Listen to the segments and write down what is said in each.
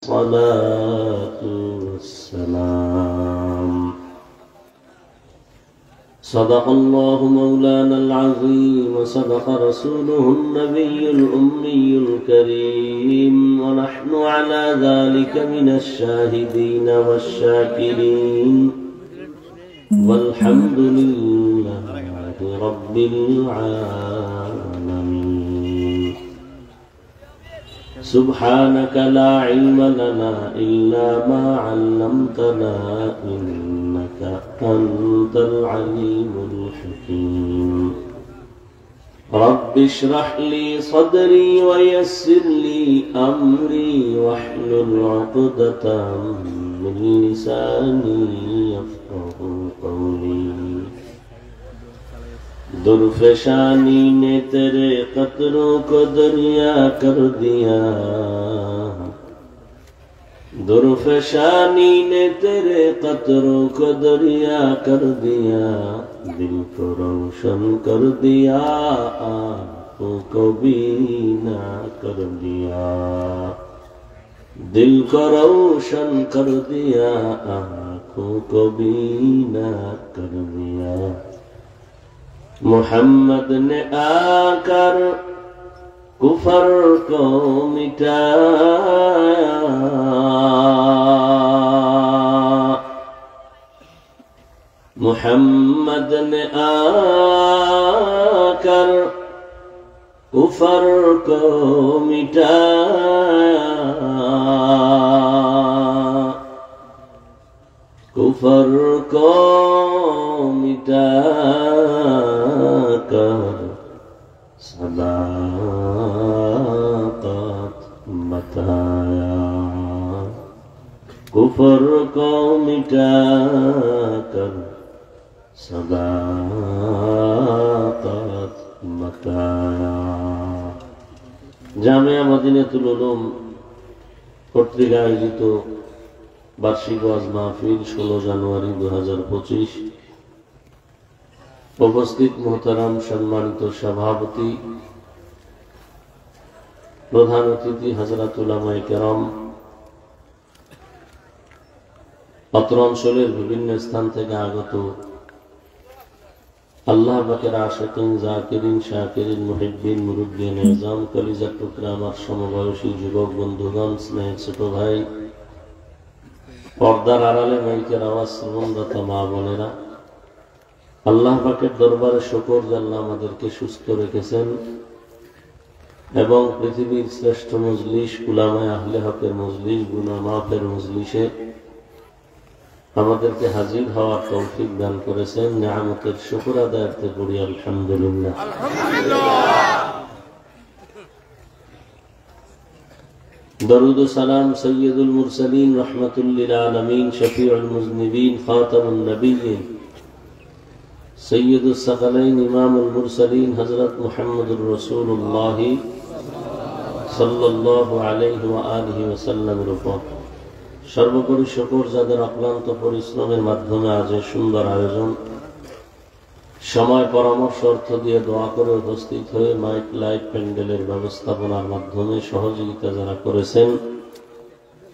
الصلاة والسلام. صدق الله مولانا العظيم وصدق رسوله النبي الأمي الكريم، ونحن على ذلك من الشاهدين والشاكرين، والحمد لله رب العالمين. سبحانك لا علم لنا إلا ما علمتنا إنك أنت العليم الحكيم. رب اشرح لي صدري ويسر لي أمري واحلل عقدة من لساني يفقه قولي. दुर्फशानी ने तेरे कतरों को दरिया कर दिया, दुर्फशानी ने तेरे कतरों को दरिया कर दिया, दिल को रोशन कर दिया, आँखों को बीना कर दिया, दिल को रोशन कर दिया, आँखों को बीना कर दिया। मोहम्मद ने आकर कुफर को मिटाया, मोहम्मद ने आकर कुफर को मिटाया, कुफर को मिटाकर सदाकत बताया, कुफर को मिटाकर सदाकत बताया। জামিয়া মদিনাতুল উলুম কর্তৃক আয়োজিত বার্ষিক ওয়াজ মাহফিল 16 জানুয়ারি 2025। উপস্থিত মোহতারাম সম্মানিত সভাপতি, প্রধান অতিথি হযরত উলামায়ে কেরাম, অত্র অঞ্চলের বিভিন্ন স্থান থেকে আগত আল্লাহ পাকের আশিকিন, জাকিরিন, শাকিরিন, মুহিব্বিন, মুরব্বিয়ান আযম, কলিজার টুকরা আমার সমবয়সী যুবক বন্ধুগণ, স্নেহের ছোট ভাই, পর্দার আড়ালে মাইকের আওয়াজ শ্রবণরত মা বোনেরা, আল্লাহ পাকের দরবারে শুকর যে আল্লাহ আমাদেরকে সুস্থ রেখেছেন এবং পৃথিবীর শ্রেষ্ঠ মজলিস উলামায়ে আহলে হকের মজলিস, গুনাহ মাফের মজলিসে আমাদেরকে হাজির হওয়ার তৌফিক দান করেছেন। নিয়ামতের শুকর আদায়ার্থে পড়ি আলহামদুলিল্লাহ। দরুদ ও সালাম সৈয়দুল মুরসালিন রাহমাতুল লিল আলামিন শফিউল মুজনিবিন খাতামুন নবিয়্যিন সৈয়দুস সাকালাইন ইমামুল মুরসালিন হযরত মুহাম্মদুর রাসূলুল্লাহ সাল্লাল্লাহু আলাইহি ওয়া আলিহি ওয়াসাল্লামের উপর সর্বোপরি শুকর যাদের অক্লান্ত পরিশ্রমের মাধ্যমে আজ এই সুন্দর আয়োজন, সময় পরামর্শ অর্থ দিয়ে দোয়া করে উপস্থিত হয়ে মাইক লাইট প্যান্ডেলের ব্যবস্থাপনার মাধ্যমে সহযোগিতা যারা করেছেন,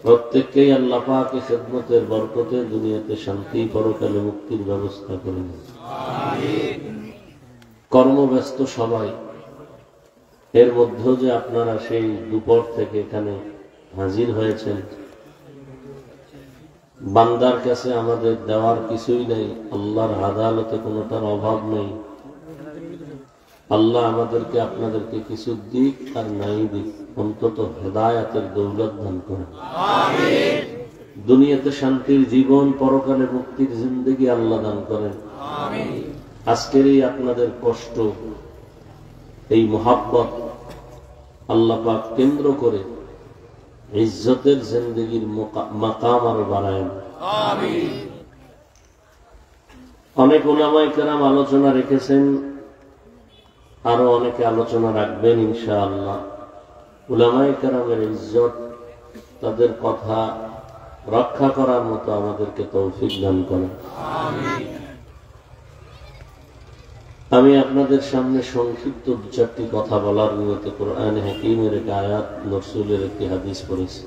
প্রত্যেককেই আল্লাহ পাক খেদমতের বরকতে দুনিয়াতে শান্তি, পরকালে মুক্তির ব্যবস্থা করেন। কর্মব্যস্ত সবাই, এর মধ্যেও যে আপনারা সেই দুপুর থেকে এখানে হাজির হয়েছেন, বান্দার কাছে আমাদের দেওয়ার কিছুই নেই, আল্লাহর আদালতে কোনোটার অভাব নেই। আল্লাহ আমাদেরকে আপনাদেরকে কিছু দিক আর নাই দিক, অন্তত হেদায়াতের দৌলত দান করেন। দুনিয়াতে শান্তির জীবন, পরকালে মুক্তির জিন্দেগি আল্লাহ দান করেন। আজকের এই আপনাদের কষ্ট, এই মুহাব্বত আল্লাহ পাক কেন্দ্র করে ইজ্জতের জিন্দেগির মাকাম আরো বাড়ায়েন। অনেক উলামায়ে কেরাম আলোচনা রেখেছেন, আরো অনেকে আলোচনা রাখবেন ইনশাআল্লাহ। উলামায়ে কেরামের ইজ্জত, তাদের কথা রক্ষা করার মতো আমাদেরকে তৌফিক দান করেন। আমি আপনাদের সামনে সংক্ষিপ্ত দু চারটি কথা বলার নিয়তে কোরআন হাকিমের এক আয়াত, রাসূলের একটি হাদিস পড়েছি।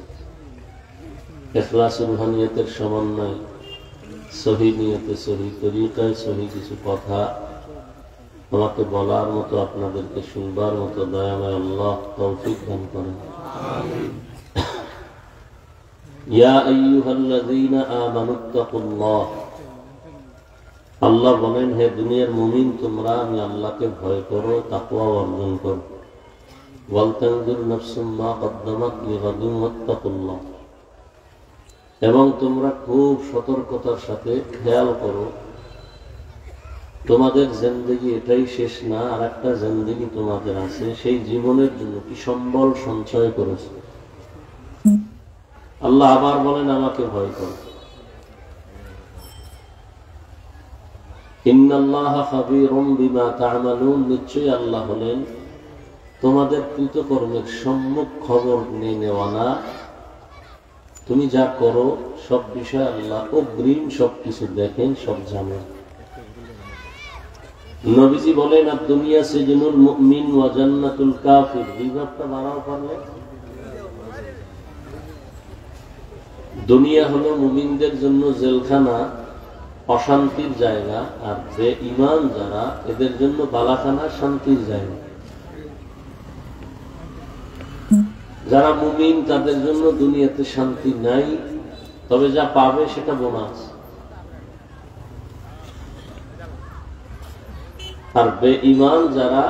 ইখলাস রুহানিয়তের সমন্বয়, সহি নিয়তে, সহি তরিকায়, সহি কিছু কথা আমাকে বলার মতো, আপনাদেরকে শুনবার মতো দয়াময় আল্লাহ তৌফিক দান করেন। ইয়া আইয়ুহাল্লাযীনা আমানুত্তাকুল্লাহ, আল্লাহ বলেন, হে দুনিয়ার মুমিন, তোমরা আমি আল্লাহকে ভয় করো, তাকওয়া অর্জন করো। ওয়ালতানজুর নাফসুম মা কদ্দামাত লিগাদিন ওয়াত্তাকুল্লাহ, এবং তোমরা খুব সতর্কতার সাথে খেয়াল করো, তোমাদের জিন্দেগি এটাই শেষ না, আর একটা জিন্দেগি তোমাদের আছে, সেই জীবনের জন্য কি সম্বল সঞ্চয় করেছে। আল্লাহ আবার বলেন, আমাকে ভয় করো। ইন্নাল্লাহা খাবীরুম বিমা তা'মালুন, নিশ্চয়ই আল্লাহ হলেন তোমাদের কৃতকর্মের সম্মুখ খবর নিয়ে নেওয়ানা। তুমি যা করো সব বিষয় আল্লাহ অগ্রিম সবকিছু দেখেন, সব জানেন। নবীজি বলেন, আর দুনিয়া সিজনুল মুমিন ওয়া জান্নাতুল কাফির, বিভাগটা বাড়াও পারলে। দুনিয়া হলো মুমিনদের জন্য জেলখানা, অশান্তির জায়গা, আর বেঈমান যারা, এদের জন্য বালাখানা, শান্তির জায়গা। যারা মুমিন তাদের জন্য দুনিয়াতে শান্তি নাই, তবে যা পাবে সেটা বোনাস। আর বেঈমান যারা,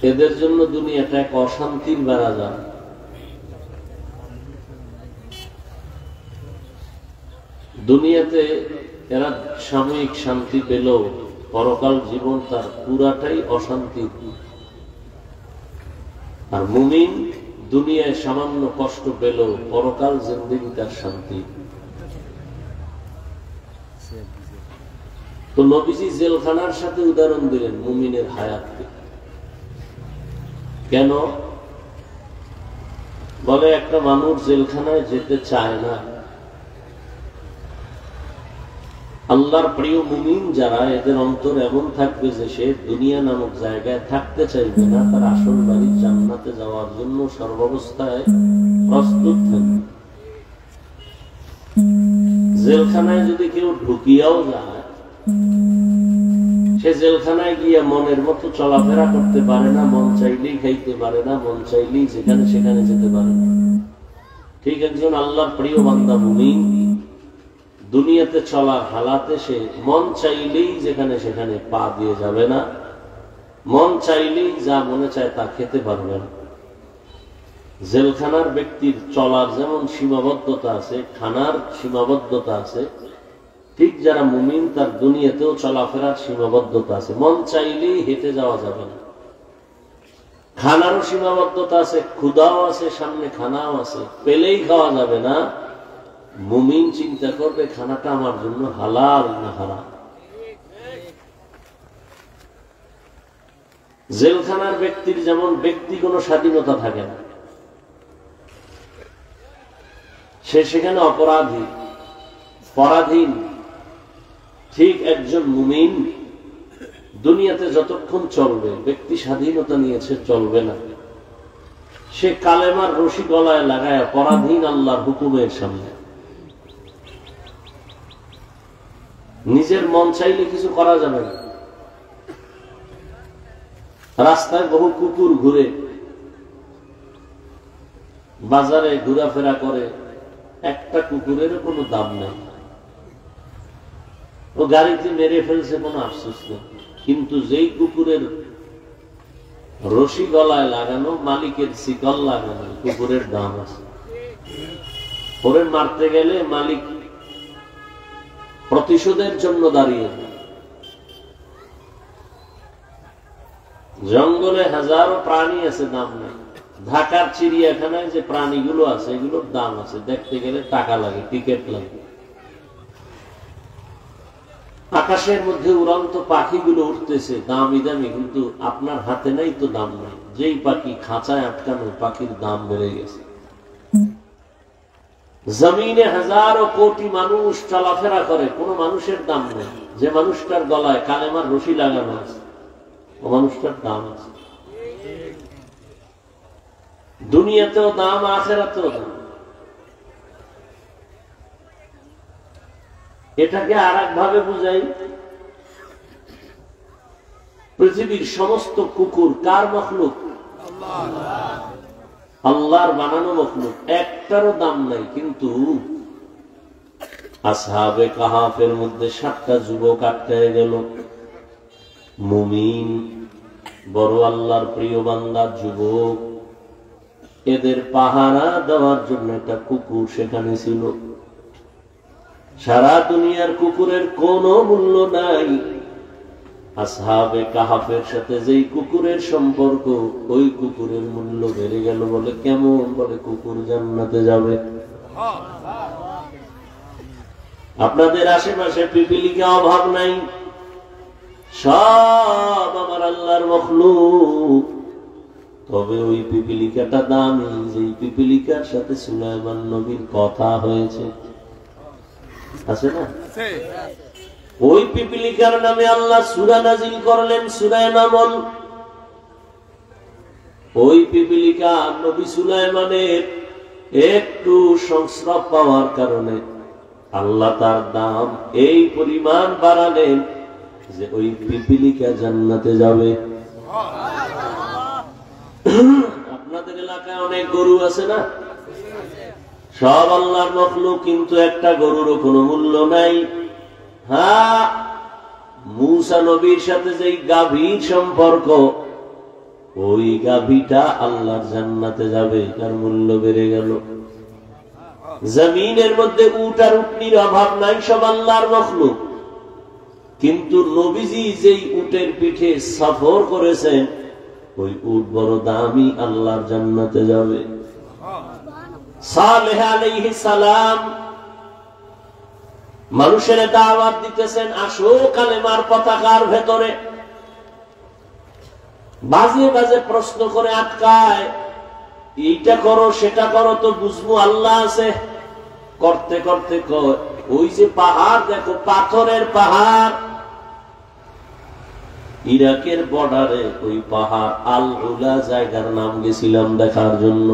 এদের জন্য দুনিয়াটা এক অশান্তির বেড়াজাল। দুনিয়াতে এরা সাময়িক শান্তি পেলেও পরকাল জীবন তার পুরাটাই অশান্তি। আর মুমিন দুনিয়ায় সামান্য কষ্ট পেলেও পরকাল জিন্দেগি তার শান্তি। তো নবীজি জেলখানার সাথে উদাহরণ দিলেন মুমিনের হায়াতকে। কেন? বলে, একটা মানুষ জেলখানায় যেতে চায় না। আল্লাহর প্রিয় মুমিন যারা, এদের অন্তর এমন থাকবে যে সে দুনিয়া নামক জায়গায় থাকতে চাইবে না, তার আসল বাড়ি জান্নাতে যাওয়ার জন্য সর্বাবস্থায় প্রস্তুত থাকবে। জেলখানায় যদি কেউ ঢুকিয়াও যায়, সে জেলখানায় গিয়ে মনের মতো চলাফেরা করতে পারে না, মন চাইলেই খাইতে পারে না, মন চাইলেই যেখানে সেখানে যেতে পারে না। ঠিক একজন আল্লাহর প্রিয় বান্দা মুমিন দুনিয়াতে চলার হালাতে সে মন চাইলেই যেখানে সেখানে পা দিয়ে যাবে না, মন চাইলেই যা মনে চায় তা খেতে পারবে না। জেলখানার ব্যক্তির চলার যেমন সীমাবদ্ধতা আছে, খানার সীমাবদ্ধতা আছে, ঠিক যারা মুমিন তার দুনিয়াতেও চলাফেরার সীমাবদ্ধতা আছে। মন চাইলেই হেঁটে যাওয়া যাবে না। খানারও সীমাবদ্ধতা আছে, ক্ষুধাও আছে, সামনে খানাও আছে, পেলেই খাওয়া যাবে না। মুমিন চিন্তা করবে, খানাটা আমার জন্য হালাল না হারাম। জেলখানার ব্যক্তির যেমন ব্যক্তি কোনো স্বাধীনতা থাকে না, সে সেখানে অপরাধী, পরাধীন। ঠিক একজন মুমিন দুনিয়াতে যতক্ষণ চলবে, ব্যক্তি স্বাধীনতা নিয়েছে, চলবে না। সে কালেমার রশি গলায় লাগায় পরাধীন আল্লাহর হুকুমের সামনে। নিজের মন চাইলে কিছু করা যাবে না। রাস্তায় বহু কুকুর ঘুরে, বাজারে ঘোরাফেরা করে, একটা কুকুরের কোনো দাম নেই। ও গাড়িতে মেরে ফেলছে, কোনো আফসোস নেই। কিন্তু যেই কুকুরের রশি গলায় লাগানো, মালিকের শিকল লাগানো, কুকুরের দাম আছে। ওরে মারতে গেলে মালিক প্রতিশোধের জন্য দাঁড়িয়ে। জঙ্গলে হাজারো প্রাণী আছে, দাম নেই। ঢাকার চিড়িয়াখানায় যে প্রাণীগুলো আছে, এগুলোর দাম আছে, দেখতে গেলে টাকা লাগে, টিকিট লাগে। আকাশের মধ্যে উড়ন্ত পাখিগুলো উঠতেছে, দামি দামি, কিন্তু আপনার হাতে নাই তো দাম নাই। যেই পাখি খাঁচায় আটকানো, পাখির দাম বেড়ে গেছে। জমিনে হাজারো কোটি মানুষ চলাফেরা করে, কোন মানুষের দাম নেই। যে মানুষটার গলায় কালেমার রশি লাগানো আছে, ও মানুষটার দাম আছে। দুনিয়াতেও দাম, আখিরাতেও দাম। এটাকে আর একভাবে বুঝাই, পৃথিবীর সমস্ত কুকুর কার মখলুক? আল্লাহর বানানো মখলুক, একটারও দাম নাই। কিন্তু আসহাবে কাহাফের মধ্যে 7টা যুবক আটকায় গেল, মুমিন বড় আল্লাহর প্রিয় বান্দা যুবক, এদের পাহারা দেওয়ার জন্য একটা কুকুর সেখানে ছিল। সারা দুনিয়ার কুকুরের কোনো মূল্য নাই, আসহাবে কাহাফের সাথে যেই কুকুরের সম্পর্ক, ওই কুকুরের মূল্য বেড়ে গেল। বলে কেমন? বলে কুকুর জান্নাতে যাবে। আপনাদের আশেপাশে পিপিলিকা অভাব নাই, সব আমার আল্লাহর মখলুক। তবে ওই পিপিলিকাটা দামি, যেই পিপিলিকার সাথে সুলাইমান নবীর কথা হয়েছে, আছে না? ওই পিপিলিকার নামে আল্লাহ সূরা নাজিল করলেন, সূরা নামল। ওই পিপিলিকা নবী সুলাইমানের একটু সংস্রব পাওয়ার কারণে আল্লাহ তার দাম এই পরিমাণ বাড়ালেন যে ওই পিপিলিকা জান্নাতে যাবে। আপনাদের এলাকায় অনেক গরু আছে না? সব আল্লাহর মখলুক, কিন্তু একটা গরুরও কোনো মূল্য নাই। হ্যাঁ, মূসা নবীর সাথে যেই গাভীর সম্পর্ক, ওই গাভীটা আল্লাহর জান্নাতে যাবে, তার মূল্য বেড়ে গেল। জমিনের মধ্যে উট আর উটনির অভাব নাই, সব আল্লাহর মখলুক। কিন্তু নবীজি যেই উটের পিঠে সফর করেছেন, ওই উট বড় দামি, আল্লাহর জান্নাতে যাবে। সালেহ আলাইহিস সালাম মানুষের দাওয়াত দিতেছেন, আসো কালেমার পতাকার ভেতরে। বাজে বাজে প্রশ্ন করে আটকায়, এইটা করো সেটা করো, তো বুঝবো আল্লাহ আছে। করতে করতে ওই যে পাহাড় দেখো, পাথরের পাহাড়, ইরাকের বর্ডারে ওই পাহাড় আল উলা জায়গার নাম গেছিলাম দেখার জন্য।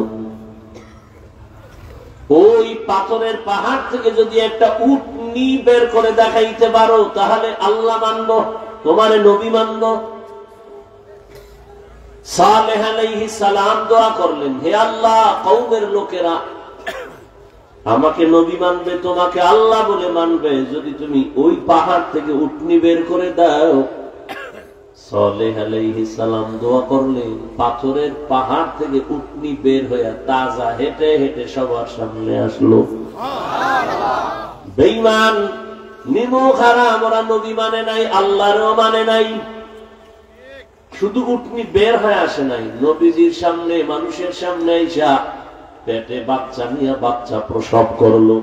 ওই পাথরের পাহাড় থেকে যদি একটা উটনি বের করে দেখাইতে পারো, তাহলে আল্লাহ মানব, তোমারে নবী মানব। সালেহ আলাইহিস সালাম দোয়া করলেন, হে আল্লাহ, কওমের লোকেরা আমাকে নবী মানবে, তোমাকে আল্লাহ বলে মানবে, যদি তুমি ওই পাহাড় থেকে উটনি বের করে দাও। সালেহ আলাইহিস সালাম দোয়া করলেন, পাথরের পাহাড় থেকে উটনি বের হয়ে তাজা হেঁটে হেঁটে সবার সামনে আসলো। বেঈমান নিমুখ হারাম, ওরা নবী মানে নাই, আল্লাহরও মানে নাই। শুধু উটনি বের হয়ে আসে নাই, নবীজির সামনে, মানুষের সামনে আইসা পেটে বাচ্চা নিয়ে বাচ্চা প্রসব করলো।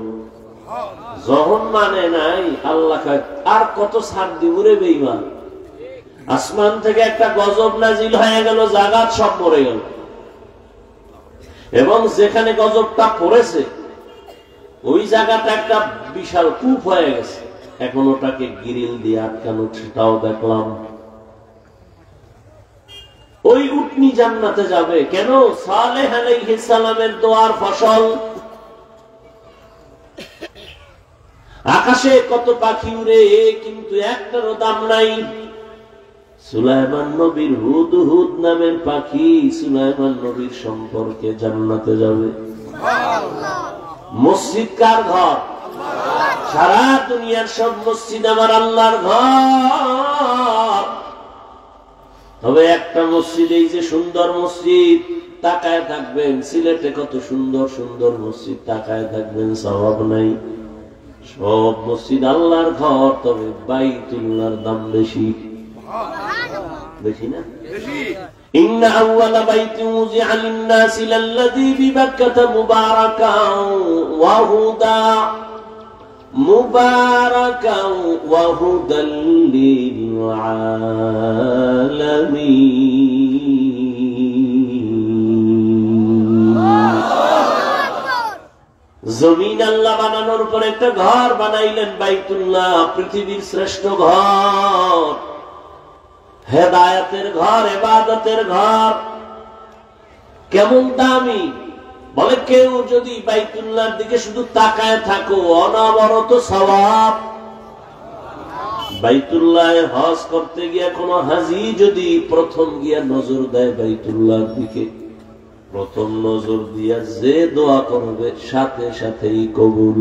যখন মানে নাই, আল্লাহ আর কত ছাড় দিব রে বেঈমান। আসমান থেকে একটা গজব নাজিল হয়ে গেল, জাগাত সব মরে গেল। এবং যেখানে গজবটা পড়েছে ওই জায়গাটা একটা বিশাল কূপ হয়ে গেছে, এখন ওটাকে গ্রিল দিয়ে আটকানো, সেটাও দেখলাম। ওই উটনি জান্নাতে যাবে কেন? সালেহ আলাইহিস সালামের দোয়ার ফসল। আকাশে কত পাখি উড়ে, কিন্তু একটারও দাম নাই। সুলাইমান নবীর হুদহুদ নামের পাখি সুলাইমান নবীর সম্পর্কে জান্নাতে যাবে। মসজিদ কার ঘর? সারা দুনিয়ার সব মসজিদ আমার আল্লাহর ঘর। তবে একটা মসজিদ, এই যে সুন্দর মসজিদ, তাকায় থাকবেন, সিলেটে কত সুন্দর সুন্দর মসজিদ, তাকায় থাকবেন, সওয়াব নাই। সব মসজিদ আল্লাহর ঘর, তবে বাইতুল্লাহর দাম বেশি। বেশি না? ইন্না আউওয়ালা বাইতিন উযিআ লিন-নাসি লাল্লাযী বিবাক্কাতা মুবারাকান ওয়া হুদা মুবারাকান ওয়া হুদাল লিল আলামিন। জমিন আল্লাহ বানানোর পর একটা ঘর বানাইলেন, বাইতুল্লাহ, পৃথিবীর শ্রেষ্ঠ ঘর, হেদায়েতের ঘর, ইবাদতের ঘর। কেমন দামি! বলে কেউ যদি বাইতুল্লাহর দিকে শুধু তাকায় থাকো, অনবরত সওয়াব। বাইতুল্লাহ হজ করতে গিয়া কোন হাজি যদি প্রথম গিয়া নজর দেয় বাইতুল্লাহর দিকে, প্রথম নজর দিয়া যে দোয়া করবে সাথে সাথেই কবুল।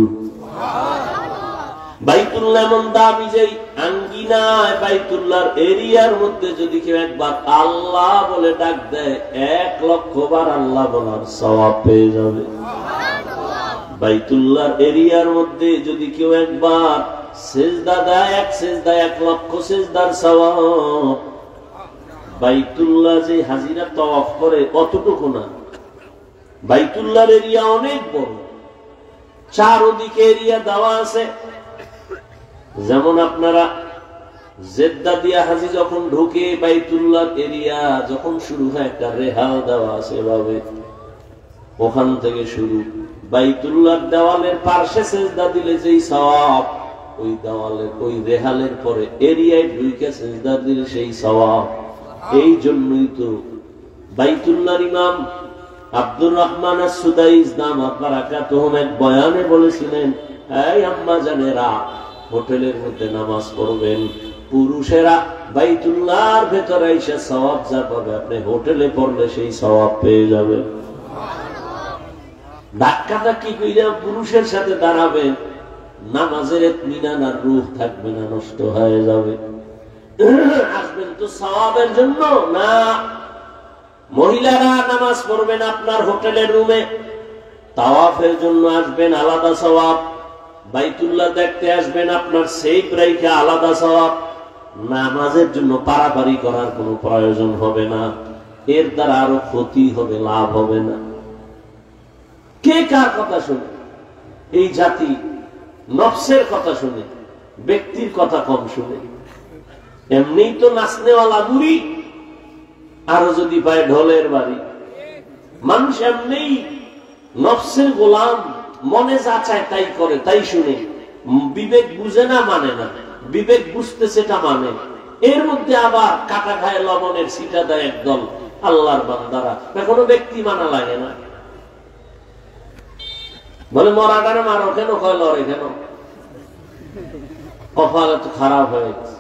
বাইতুল্লাহ এমন দামি যে আঙ্গিনায় বাইতুল্লাহর এরিয়ার মধ্যে যদি কেউ একবার আল্লাহ বলে ডাক দেয় 1,00,000 বার আল্লাহ বলার সওয়াব পেয়ে যাবে। বাইতুল্লাহর এরিয়ার মধ্যে যদি কেউ একবার সেজদা দেয়, এক সেজদা 1,00,000 সেজদার সওয়াব। বাইতুল্লাহ যে হাজিরা তওয়াফ করে অতটুকু না, বাইতুল্লাহর এরিয়া অনেক বড়, চারদিকে এরিয়া দেওয়া আছে। যেমন আপনারা জেদ্দা দিয়া হাজি যখন ঢুকে বাইতুল্লাহ এরিয়া যখন শুরু হয় একটা রেহাল দেওয়া আছে, এভাবে ওখান থেকে শুরু। বাইতুল্লাহ দেওয়ালের পার্শ্বে সেজদা দিলে যেই সওয়াব, ওই দেওয়ালের ওই রেহালের পরে এরিয়ায় ঢুকে সেজদা দিলে সেই সওয়াব। এই জন্যই তো বাইতুল্লাহর ইমাম আব্দুর রহমান আস-সুদাইস দামাত বারাকাতুহুম এক বয়ানে বলেছিলেন, এই আম্মা জানেরা, হোটেলের মধ্যে নামাজ পড়বেন, পুরুষেরা বাইতুল্লাহর ভেতরে এসে সওয়াব যা পাবে আপনি হোটেলে পড়লে সেই সওয়াব পেয়ে যাবেন। ধাক্কাটা কি কইরা পুরুষের সাথে দাঁড়াবেন, নামাজের ইতমিনান আর রূহ থাকবে না, নষ্ট হয়ে যাবে। আসবেন তো সওয়াবের জন্য না, মহিলারা নামাজ পড়বেন আপনার হোটেলের রুমে, তাওয়াফের জন্য আসবেন আলাদা সওয়াব, বাইতুল্লাহ দেখতে আসবেন আপনার সেই রাইখা আলাদা সওয়াব। নামাজের জন্য পারাপারি করার কোনো প্রয়োজন হবে না, এর দ্বারা আরো ক্ষতি হবে, লাভ হবে না। কে কার কথা শুনে? এই জাতি নফসের কথা শুনে, ব্যক্তির কথা কম শুনে। এমনি তো নাচনেওয়ালা বুড়ি, আরো যদি পায় ঢোলের বাড়ি। মানুষ এমনি নফসের গোলাম, মনে যা চায় তাই করে, তাই শুনে। বিবেক বুঝে না, মানে না, বিবেক বুঝতে সেটা মানে। এর মধ্যে আবার কাটা খায় লবণের সিটা দেয় একদল আল্লাহর বান্দারা, কোনো ব্যক্তি মানা লাগে না। বলে মরাটারে মারো কেন, কয় লড়ে কেন, কপাল এত খারাপ হয়ে গেছে।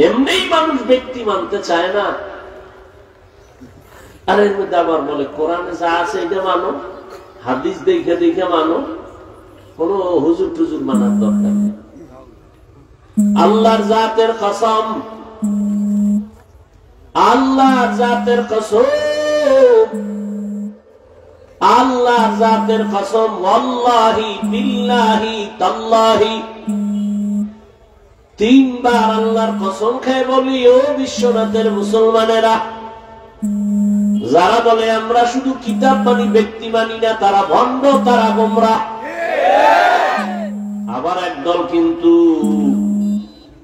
এমনি মানুষ ব্যক্তি মানতে চায় না। আর এর মধ্যে আবার বলে কোরআনে যা আছে এটা মানো, হাদিস দেখে দেখে মানো, কোন হুজুর টুজুর মানার দরকার নেই। আল্লাহর জাতের কসম, আল্লাহর জাতের কসম, আল্লাহর জাতের কসম, ওয়াল্লাহি বিল্লাহি তাল্লাহি, 3 বার আল্লাহর কসম খেয়ে বলি ও বিশ্বনাথের মুসলমানেরা, যারা বলে আমরা শুধু কিতাব মানি ব্যক্তি মানি না, তারা ভণ্ড, তারা গোমরা। আবার একদল কিন্তু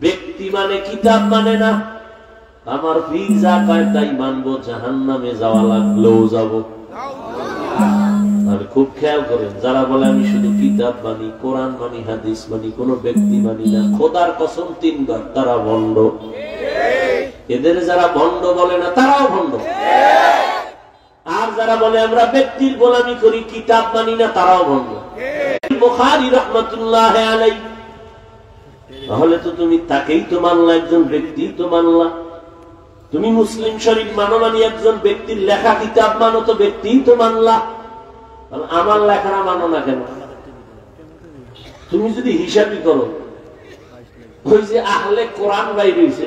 ব্যক্তি মানে কিতাব মানে না, আমার পীর যা কয় তাই মানবো, জাহান্নামে যাওয়া লাগলেও যাব। আর খুব খেয়াল করেন, যারা বলে আমি শুধু কিতাব মানি, কোরআন মানি, হাদিস মানি, কোন ব্যক্তি মানি না, খোদার কসম 3 বার, তারা ভণ্ড। এদের যারা ভণ্ড বলে না তারাও ভণ্ড। আর যারা বলে আমরা ব্যক্তির গোলামি করি, কিতাব মানি না, তারাও ভণ্ড। বুখারী রাহমাতুল্লাহ আলাইহি, তাহলে তো তুমি তাকেই তো মানলা, একজন ব্যক্তি তো মানলা। তুমি মুসলিম শরীফ মানো মানি একজন ব্যক্তির লেখা, কিতাব মানো তো ব্যক্তি তো মানলা। আমার লেখাটা মানো না কেন? তুমি যদি হিসাবই করো, ওই যে আহলে কোরআন বাইরে হয়েছে,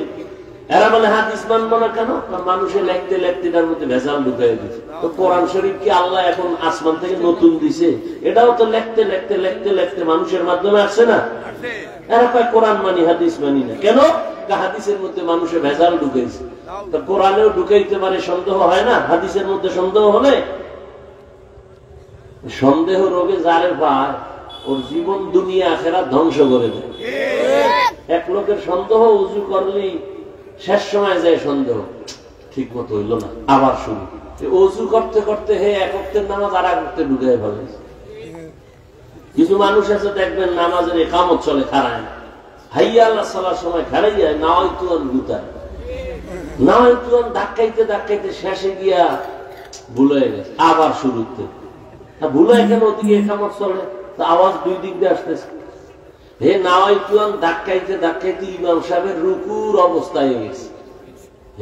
এরা বলে হাদিস মানবো না কেন? মানুষের লেখতে লেখতে তার মধ্যে ভেজাল ঢুকাই দিচ্ছে। তো কোরআন শরীফ কি আল্লাহ এখন আসমান থেকে নতুন দিছে? এটাও তো লেখতে লেখতে লেখতে লেখতে মানুষের মাধ্যমে আসছে না। এরা কয় কোরআন মানি, হাদিস মানি না কেন? হাদিসের মধ্যে মানুষের ভেজাল ঢুকাইছে, তো কোরআনেও ঢুকাইতে পারে, সন্দেহ হয় না? হাদিসের মধ্যে সন্দেহ হলে, সন্দেহ রোগে যারে পায় ওর জীবন দুনিয়া আখেরাত ধ্বংস করে দেয়। এক লোকের সন্দেহ, উজু করলেই শেষ সময় যায় সন্দেহ, ঠিক মতো হইল না, আবার শুরু। উজু করতে করতে হে এক ওয়াক্তের নামাজ আর এক ওয়াক্তে ঢুকাই ফেলে। কিছু মানুষ আছে দেখবেন নামাজের ইকামত চলে, খাড়ায় না, হাইয়া আল্লাহ সালার সময় খাড়াই যায়, নাওয়াইতুন গুতায়, নাওয়াইতুন ধাক্কাইতে ধাক্কাইতে শেষে গিয়া ভুলে গেছে, আবার শুরুতে। ভুলে কেন? ওদিকে ইকামত চলে, আওয়াজ 2 দিক দিয়ে আসতেছে। হে নাওয়াইতুয়ান ধাক্কাইতে ধাক্কাইতে ইমাম সাহেবের রুকুর অবস্থায় হয়ে গেছে।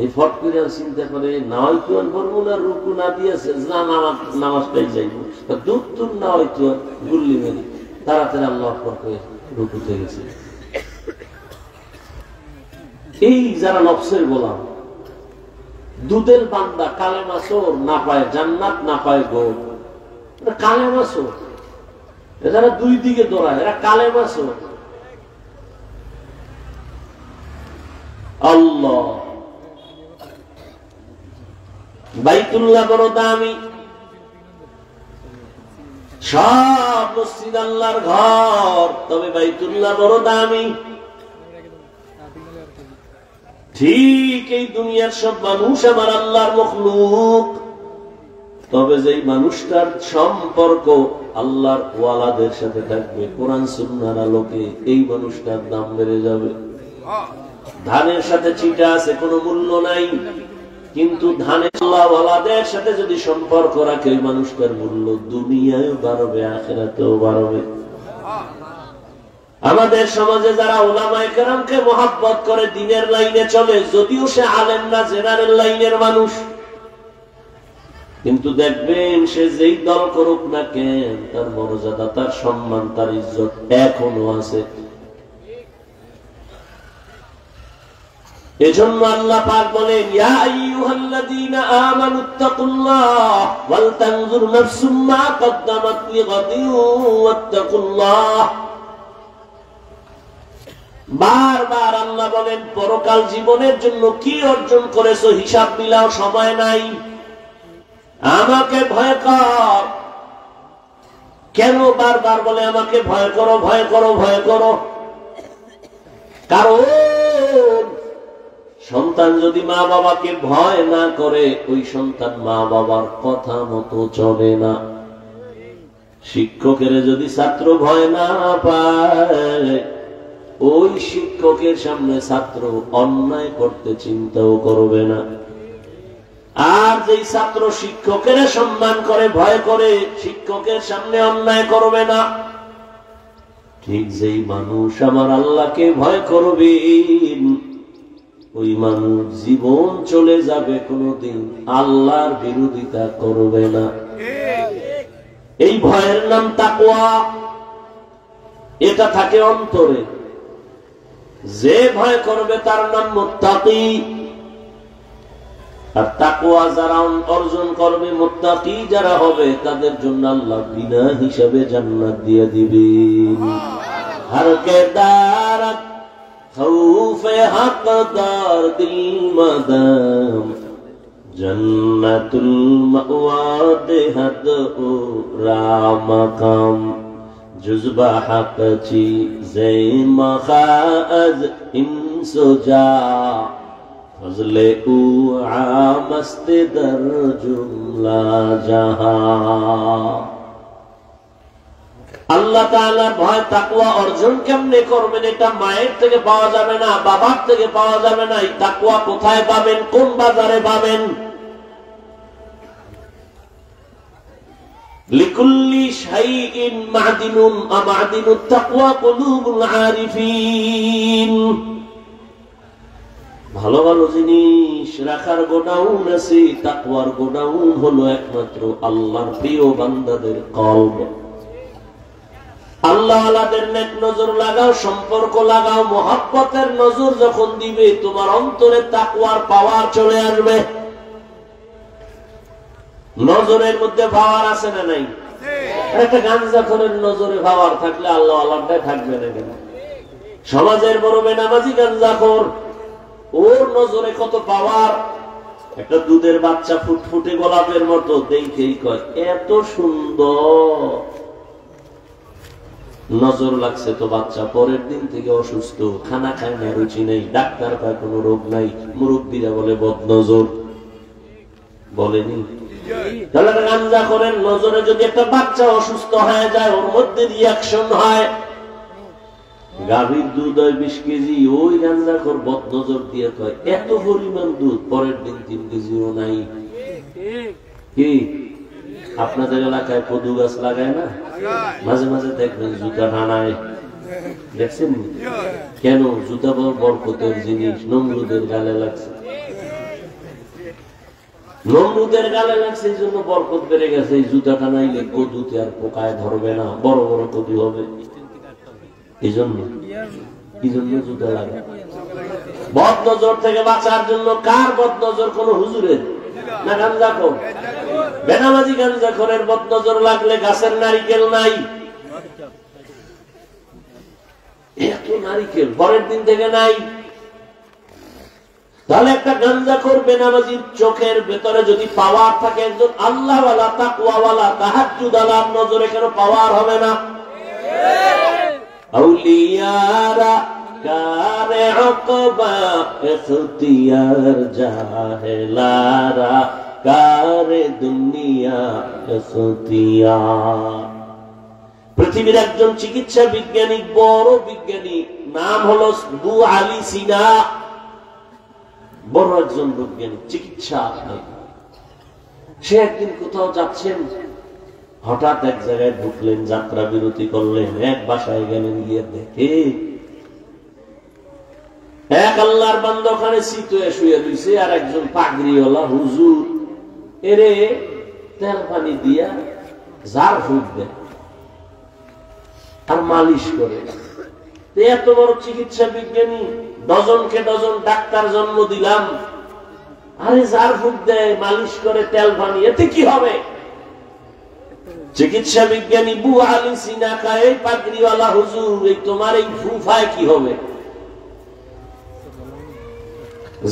এই ফট করে চিন্তা করে নাওয়াইতুয়ান বলবো না, রুকু না দিয়েছে না, নামাজটাই যাইব। দূর দূর নাওয়াইতুয়ান গুল্লি মেরি তাড়াতাড়ি আল্লাহ করে রুকুতে গেছে। এই যারা নফসের গোলাম, দুধের বান্দা, কালেমা চোর, না পায় জান্নাত, না পায় গৌর। কালেমা চোর, এরা দুই দিকে দৌড়ায়, এরা কালেমা চোর। আল্লাহ, বাইতুল্লাহ বড় দামি, সব মসজিদ আল্লাহর ঘর, তবে বাইতুল্লাহ বড় দামি। ঠিক এই দুনিয়ার সব মানুষ আমার আল্লাহর মখলুক, তবে যেই মানুষটার সম্পর্ক আল্লাহর ওয়ালাদের সাথে থাকবে, কোরআন সুন্নাহর আলোকে, এই মানুষটার দাম বেড়ে যাবে। ধানের সাথে চিটা আছে, কোনো মূল্য নাই, কিন্তু ধানের আল্লাহ ওয়ালাদের সাথে যদি সম্পর্ক রাখে, ওই মানুষটার মূল্য দুনিয়ায় বাড়বে, আখিরাতেও বাড়বে। আমাদের সমাজে যারা উলামায়ে কেরামকে মহব্বত করে, দ্বীনের লাইনে চলে, যদিও সে আলেম না, জেনারেল লাইনের মানুষ, কিন্তু দেখবেন সে যেই দল করুক না কেন, তার মর্যাদা, তার সম্মান, তার ইজ্জত এখনো আছে। এজন্য আল্লাহ পাক বলেন, ইয়া আইয়ুহাল্লাযীনা আমানুত্তাকুল্লাহ ওয়াল তানজুর নাফসুম মা কদ্দামাত লিগাদিন ওয়াত্তাকুল্লাহ। বারবার আল্লাহ বলেন, পরকাল জীবনের জন্য কি অর্জন করেছো হিসাব মিলাও, সময় নাই। আমাকে ভয় কর। কেন বারবার বলে আমাকে ভয় করো, ভয় করো, ভয় করো? কারণ সন্তান যদি মা বাবাকে ভয় না করে, ওই সন্তান মা বাবার কথা মতো চলে না। শিক্ষকের যদি ছাত্র ভয় না পায়, ওই শিক্ষকের সামনে ছাত্র অন্যায় করতে চিন্তাও করবে না। আর যেই ছাত্র শিক্ষকের সম্মান করে, ভয় করে, শিক্ষকের সামনে অন্যায় করবে না। ঠিক যেই মানুষ আমার আল্লাহকে ভয় করবে, ওই মানুষ জীবন চলে যাবে, কোনদিন আল্লাহর বিরোধিতা করবে না। এই ভয়ের নাম তাকওয়া। এটা থাকে অন্তরে। যে ভয় করবে তার নাম মুত্তাকি। আর তাকওয়া যারা অর্জন করবে, মুত্তাকি যারা হবে, তাদের জন্য আল্লাহ বিনা হিসাবে জান্নাত দিয়ে দিবেন। হর কে দারত খৌফে হকদার দিল মাদাম, জান্নাতুল মাওয়া দেহাত ও রামাকাম। জুজবা হক চীজে মখাজ ইনসুজা, ফজলে উ আমস্তে দর জুমলা জাহান। আল্লাহ তাআলার ভয় তাকওয়া অর্জন কেমনে করবেন? এটা মায়ের থেকে পাওয়া যাবে না, বাবার থেকে পাওয়া যাবে না। এই তাকওয়া কোথায় পাবেন? কোন বাজারে পাবেন? লিকুল্লি শাইইন মাদিনুন, মাদিনুত তাকওয়া কুলুবুল আরিফিন। ভালো ভালো জিনিস রাখার গোডাউন আছে, তাকওয়ার গোডাউন হলো একমাত্র আল্লাহর প্রিয় বান্দাদের কলব। আল্লাহ আল্লাহদের নেক নজর লাগাও, সম্পর্ক লাগাও। মহব্বতের নজর যখন দিবে, তোমার অন্তরে তাকওয়ার পাওয়ার চলে আসবে। নজরের মধ্যে পাওয়ার আছে না নাই? একটা গাঞ্জাখোরের নজরে পাওয়ার থাকলে আল্লাহ আল্লাহটাই থাকবে না কেন? সমাজের বড় বেনামাজি গাঞ্জাখোর, ওর নজরে কত পাওয়ার। একটা দুধের বাচ্চা ফুটফুটে গোলাপের মতো, দেখেই কয় এত সুন্দর। নজর লাগছে তো বাচ্চা পরের দিন থেকে অসুস্থ, খানা খায় না, রুচি নেই, ডাক্তার পায় কোনো রোগ নাই, মুরব্বীরা বলে বদনজর। বলেনি? তাহলে গাঞ্জাখোরের নজরে যদি একটা বাচ্চা অসুস্থ হয়ে যায়, ওর মধ্যে রিয়াকশন হয়। গাভীর দুধ হয় 20 কেজি, ওই গাঞ্জাখোর বদনজর দিয়ে কয় এত পরিমাণ দুধ, পরের দিন 3 কেজিও নাই। কি আপনাদের এলাকায় কদু গাছ লাগায় না? মাঝে মাঝে দেখবেন জুতা টানায়, দেখছেন কেন? জুতা বরকতের জিনিস নমরুদের গালে লাগছে, নমরুদের গালে লাগছে, এই জন্য বরকত বেড়ে গেছে। এই জুতাটা নাইলে কদুতে আর পোকায় ধরবে না, বড় বড় কদু হবে। এই জন্য জুতা লাগে। বদ নজর থেকে বাঁচার জন্য কার বদ নজর? কোন হুজুরের না গাঞ্জাখোর? বেনামাজি গাঞ্জাখোরের বদ নজর লাগলে গাছের নারিকেল নাই। এত নারিকেল পরের দিন থেকে নাই। তাহলে একটা গাঞ্জাখোর বেনামাজির চোখের ভেতরে যদি পাওয়ার থাকে, একজন আল্লাহওয়ালা তাকওয়াওয়ালা তাহাজ্জুদালার নজরে কেন পাওয়ার হবে না? আউলিয়ারা কারে উকবা ইখতিয়ার জাহেলারা কারে দুনিয়া ইখতিয়ার। পৃথিবীর একজন চিকিৎসা বিজ্ঞানী, বড় বিজ্ঞানী, নাম হলো আবু আলী সিনা। বড় একজন বৈজ্ঞানিক, চিকিৎসা। সে একদিন কোথাও যাচ্ছেন, হঠাৎ এক জায়গায় ঢুকলেন, যাত্রা বিরতি করলেন, এক বাসায় গেলেন, গিয়ে দেখে এক আল্লাহর বান্দা ওখানে সিটে শুয়ে রয়েছে, আর একজন পাগড়িওয়ালা হুজুর এরে তেল পানি দিয়া জার ফুক দেয় আর মালিশ করে। এত বড় চিকিৎসা বিজ্ঞানী, ডজনকে ডজন ডাক্তার জন্ম দিলাম, আরে জার ফুক দেয়, মালিশ করে, তেল পানি, এতে কি হবে? চিকিৎসা বিজ্ঞানী আবু আলী সিনা কায়, এই পাগড়িওয়ালা হুজুর, এই তোমার এই ফুফায় কি হবে?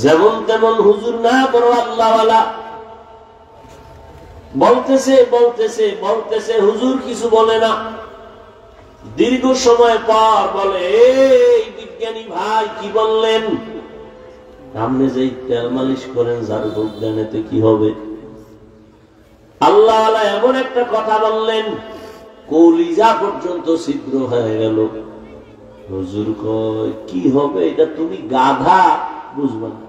যেমন তেমন হুজুর না, বড় আল্লাহওয়ালা। বলতেছে বলতেছে বলতেছে, হুজুর কিছু বলে না। দীর্ঘ সময় পর বলে, এই বিজ্ঞানী ভাই কি বললেন? আপনি যে তেল মালিশ করেন, যার ভোগ দেন, এতে কি হবে? আল্লাহওয়ালা এমন একটা কথা বললেন, কলিজা পর্যন্ত ছিদ্র হয়ে গেল। হুজুর কয়, কি হবে? এটা তুমি গাধা, বুঝবা না,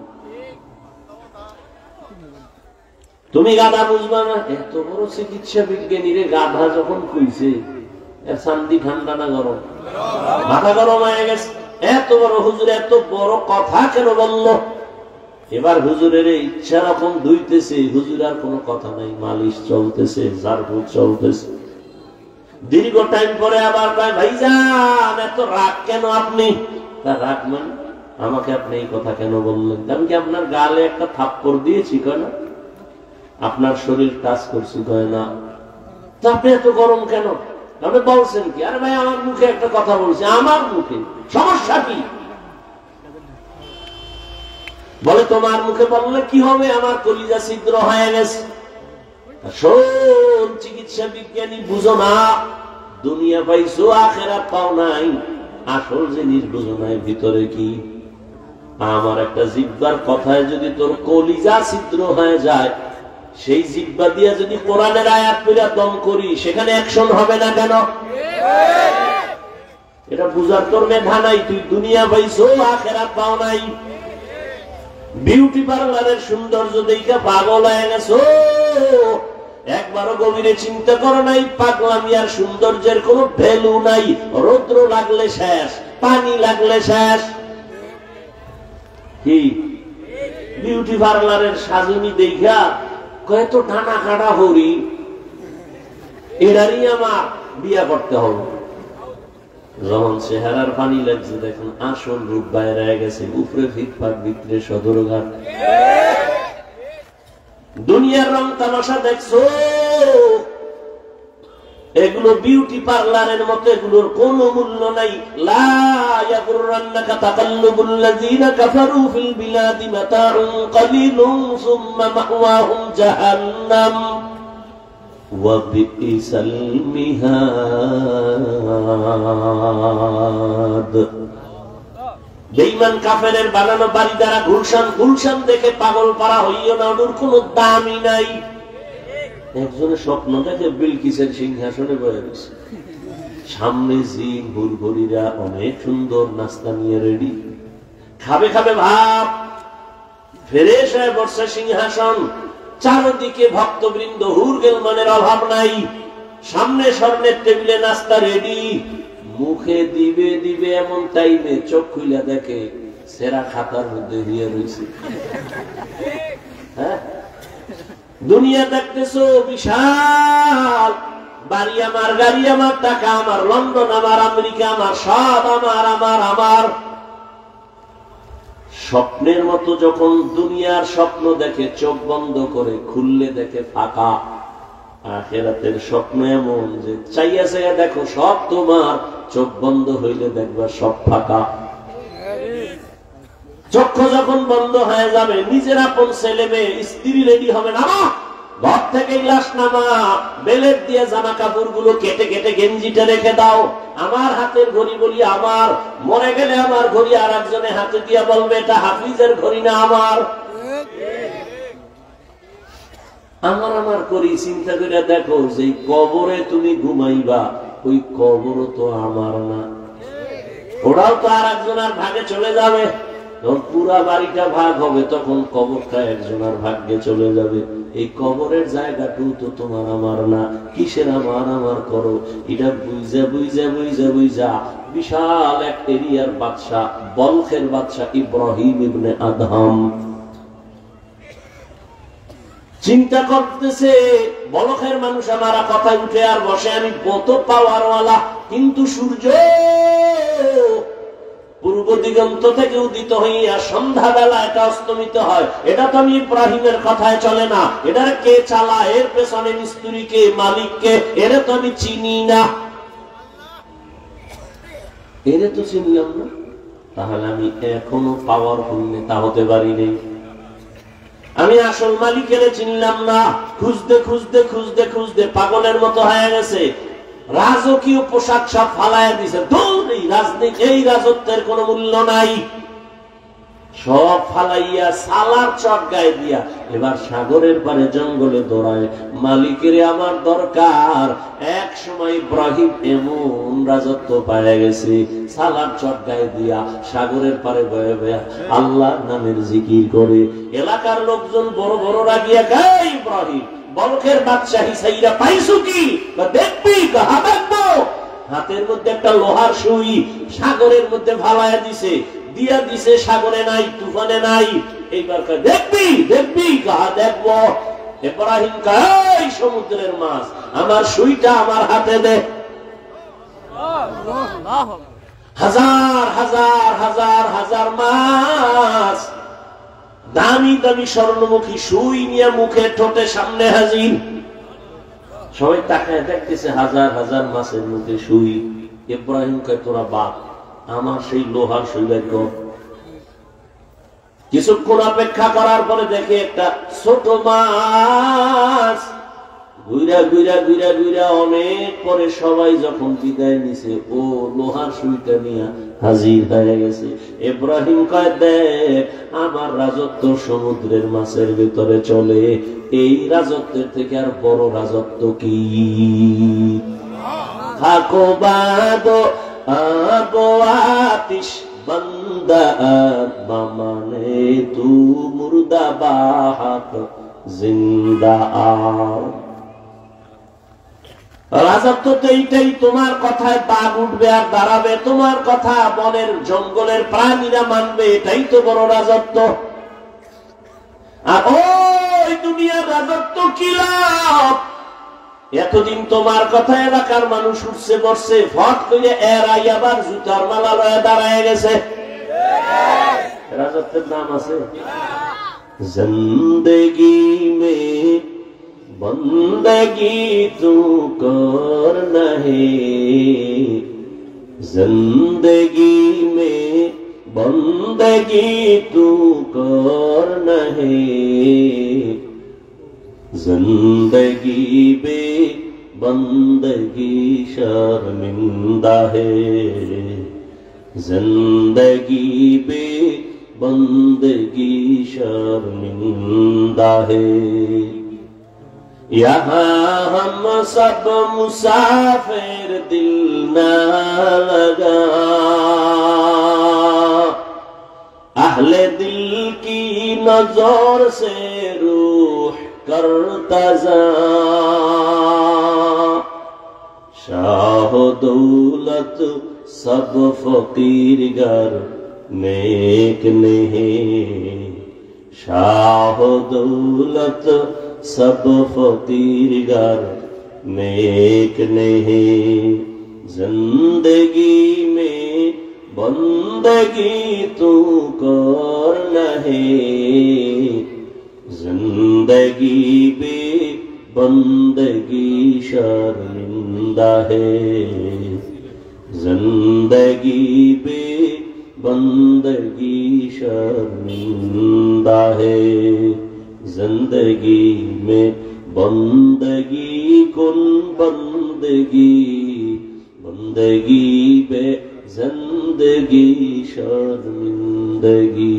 তুমি গাধা বুঝবা না। এত বড় চিকিৎসা বিজ্ঞানী রে গাধা যখন কইছে, শান্তি ঠান্ডা না গরম? মাথা গরম হয়ে গেছে। এত বড় হুজুর এত বড় কথা কেন বলল? এবার হুজুরের ইচ্ছা রকম ধুইতেছে, হুজুর আর কোনো কথা নাই, মালিশ চলতেছে, জারফুক চলতেছে। দীর্ঘ টাইম পরে আবার কয়, ভাইজান এত রাগ কেন আপনি? তার রাগ মানে, আমাকে আপনি এই কথা কেন বললেন? আমি কি আপনার গালে একটা থাপ্পড় দিয়েছি? কয় না। আপনার শরীর টাচ করছি? কয় না। তো আপনি এত গরম কেন? আপনি বলছেন কি? আরে ভাই, আমার মুখে একটা কথা বলছি। আমার মুখে সমস্যা কি? বলে, তোমার মুখে বললে কি হবে? আমার কলিজা ছিদ্র হয়ে গেছে। শোন চিকিৎসা বিজ্ঞানী, বুঝো না, দুনিয়া পাইছো, আখেরাত পাও নাই। আসল জিনিস বুঝো নাই, ভিতরে কি? আমার একটা জিহ্বার কথায় যদি তোর কলিজা ছিদ্র হয়ে যায়, সেই জিহ্বা দিয়া যদি কোরআনের আয়াত পড়া দম করি, সেখানে অ্যাকশন হবে না কেন? এটা বুঝার তোর মেধা নাই। তুই দুনিয়া পাইছো, আখেরাত পাও নাই। বিউটি পার্লারের সৌন্দর্য দেখে পাগল হয়ে গেছো, একবারও গভীরে চিন্তা করো নাই পাগলামি আর সৌন্দর্যের কোনো ভ্যালু নাই। রৌদ্র লাগলে শেষ, পানি লাগলে শেষ। কি বিউটি পার্লারের সাজুনি দেখা কত টানা কাটা হরি, এরারই আমার বিয়া করতে হবে। যখন চেহারার পানি লাগছে, দেখুন আসল রূপ বাইরে গেছে, উপরে ফিটফাট, ভিতরে সদরঘাট। দুনিয়ার রং তামাশা দেখছো, এগুলো বিউটি পার্লারের মতো, এগুলোর কোনো মূল্য নাই। লা ইয়াগুররান্নাকা তাকাল্লুবুল্লাযীনা কাফারু ফিল বিলাদি মাতাউন কালিলুন সুম্মা মাওয়াহুম জাহান্নাম ওয়া বিইসাল মিহাদ। বেঈমান কাফেরের বানানো বাড়ি দ্বারা গুলশান গুলশান দেখে পাগল পারা হইও না, ওর কোনো দামই নাই। একজনের স্বপ্ন দেখে বিলকিসের সিংহাসনে বসে রয়েছে, সামনে জিন হুরহুরিরা অনেক সুন্দর নাস্তা নিয়ে রেডি, খাবে খাবে ভাব, ফ্রেশ হয়ে বসছে সিংহাসন, চারদিকে ভক্তবৃন্দ, হুরগেলমানের অভাব নাই। সামনে স্বর্ণের টেবিলে নাস্তা রেডি, মুখে দিবে দিবে এমন টাইমে চোখ খুলে দেখে সেরা খাতার মধ্যে দিয়ে রয়েছে। হ্যাঁ, দুনিয়া দেখতেছো বিশাল, বাড়ি আমার, গাড়ি আমার, টাকা আমার, লন্ডন আমার, আমেরিকা আমার, সব আমার আমার আমার। স্বপ্নের মতো যখন দুনিয়ার স্বপ্ন দেখে চোখ বন্ধ করে, খুললে দেখে ফাঁকা। আখিরাতের স্বপ্ন এমন যে চাইয়া চাইয়া দেখো সব তোমার, চোখ বন্ধ হইলে দেখবা সব ফাঁকা। চক্ষু যখন বন্ধ হয়ে যাবে, নিজের আপন ছেলে মেয়ে স্ত্রী রেডি হবে না, ঘর থেকে লাশ নামা, বেলেট দিয়ে জামা কাপড় গুলো কেটে কেটে গেঞ্জিটা রেখে দাও, আমার হাতের ঘড়ি বলি আমার, মরে গেলে আমার ঘড়ি আর একজনে হাতে দিয়ে বলবে এটা হাফিজের ঘড়ি না আমার। আমার আমার করি চিন্তা করে দেখো, যে কবরে তুমি ঘুমাইবা ওই কবরও তো আমার না, ওরাও তো আর একজনের ভাগে চলে যাবে। যখন পুরা বাড়িটা ভাগ হবে তখন কবরটা একজনের ভাগ্যে চলে যাবে। এই কবরের জায়গাটুকু তো তোমার আমার না, কিসের আমার আমার করো? এটা বুঝা বুঝা বুঝা বুঝা বিশাল এক এরিয়ার বাদশা, বলখের বাদশা ইব্রাহিম ইবনে আদহাম চিন্তা করতেছে, বলখের মানুষ আমারা কথায় উঠে আর বসে, আমি কত পাওয়ারওয়ালা, কিন্তু সূর্য পূর্ব দিগন্ত থেকে উদিত হইয়া সন্ধ্যাবেলা এটা অস্তমিত হয়, এটা তো আমি ইব্রাহিমের কথায় চলে না। এটার কে চালা, এর পেছনে মিস্ত্রি কে, মালিক কে, এরা তো আমি চিনি না, এরে তো চিনলাম না, তাহলে আমি এখনো পাওয়ারফুল নেতা হতে পারি নাই। আমি আসল মালিকের চিনলাম না, খুঁজতে খুঁজতে খুঁজতে খুঁজতে পাগলের মতো হয়ে গেছে। রাজকীয় পোশাক সব ফালাইয়া দিছে, দৌড়ি রাজনীতি, এই রাজত্বের কোন মূল্য নাই, সব ফালাইয়া সালার চট গায়ে দিয়া এবার সাগরের পারে জঙ্গলে দৌড়ায়, মালিকের আমার দরকার। এক সময় ইব্রাহিম এমন রাজত্ব পায়ে গেছে, সালার চট গায়ে দিয়া সাগরের পারে বয়ে বয়ে আল্লাহর নামের জিকির করে। এলাকার লোকজন বড় বড় রাগিয়া গায়, ইব্রাহিম বলখের বাদশাহী সাইরা পাইছো কি? দেখবি, দেখবো। হাতের মধ্যে একটা লোহার সুই সাগরের মধ্যে ফালাইয়া দিছে, দিয়া দিছে, সাগরে নাই, তুফানে নাই। এইবার দেখবি দেখবি, কাহা দেখবো। ইব্রাহিম কয়, সমুদ্রের মাছ, আমার সুইটা আমার হাতে দে। হাজার হাজার হাজার হাজার মাছ, দামি দামি স্বর্ণমুখী সুই নিয়ে মুখে ঠোঁটে সামনে হাজির। সবাই তাকায় দেখতেছে হাজার হাজার মাছের মুখে সুই। ইব্রাহিম কয়, তোরা বাপ, আমার সেই লোহার সৌভাগ্য। কিছুক্ষণ অপেক্ষা করার পরে দেখে একটা ছোট মাছ ঘুরা ঘুরা ঘুরা ঘুরা অনেক পরে সবাই যখন বিদায় নিছে, ও লোহার সুইটা নিয়ে হাজির হয়ে গেছে। ইব্রাহিম কয়, দেখ আমার রাজত্ব সমুদ্রের মাছের ভিতরে চলে, এই রাজত্বের থেকে আর বড় রাজত্ব কি? থাকো বাদো আগো আতিশ বন্দা মামানে তু মুর্দা বাহাক জিন্দা আর। রাজত্ব তো এইটাই, তোমার কথায় বাঘ উঠবে আর দাঁড়াবে, তোমার কথা বনের জঙ্গলের প্রাণীরা মানবে, এটাই তো বড় রাজত্ব। আর ওই দুনিয়ার রাজত্ব কি লাভ? এতদিন তোমার কথা এলাকার মানুষ উঠছে বসছে, ফট করে এরাই আবার জুতার মালা লয়ে দাঁড়ায় গেছে। রাজত্বের নাম আছে? জিন্দেগি মে বন্দগি তু করনা হে, জিন্দেগি মে বন্দগি তু করনা হে, जिंदगी बे बंदगी शर्मिंदा है, जिंदगी बे बंदगी शर्मिंदा है। यहाँ हम सब मुसाफिर, दिल ना लगा, अहले दिल की नजर से रूह करता जा, शाह दौलत सब फकीर गर नेक नहीं, शाह दौलत सब फकीर गर नेक नहीं। जिंदगी में बंदगी तू कर नहीं, जिंदगी बे बंदगी शर्मिंदा है, जिंदगी बे बंदगी शर्मिंदा है। जिंदगी में बंदगी कुन बंदगी, बंदगी बे जिंदगी शर्मिंदगी।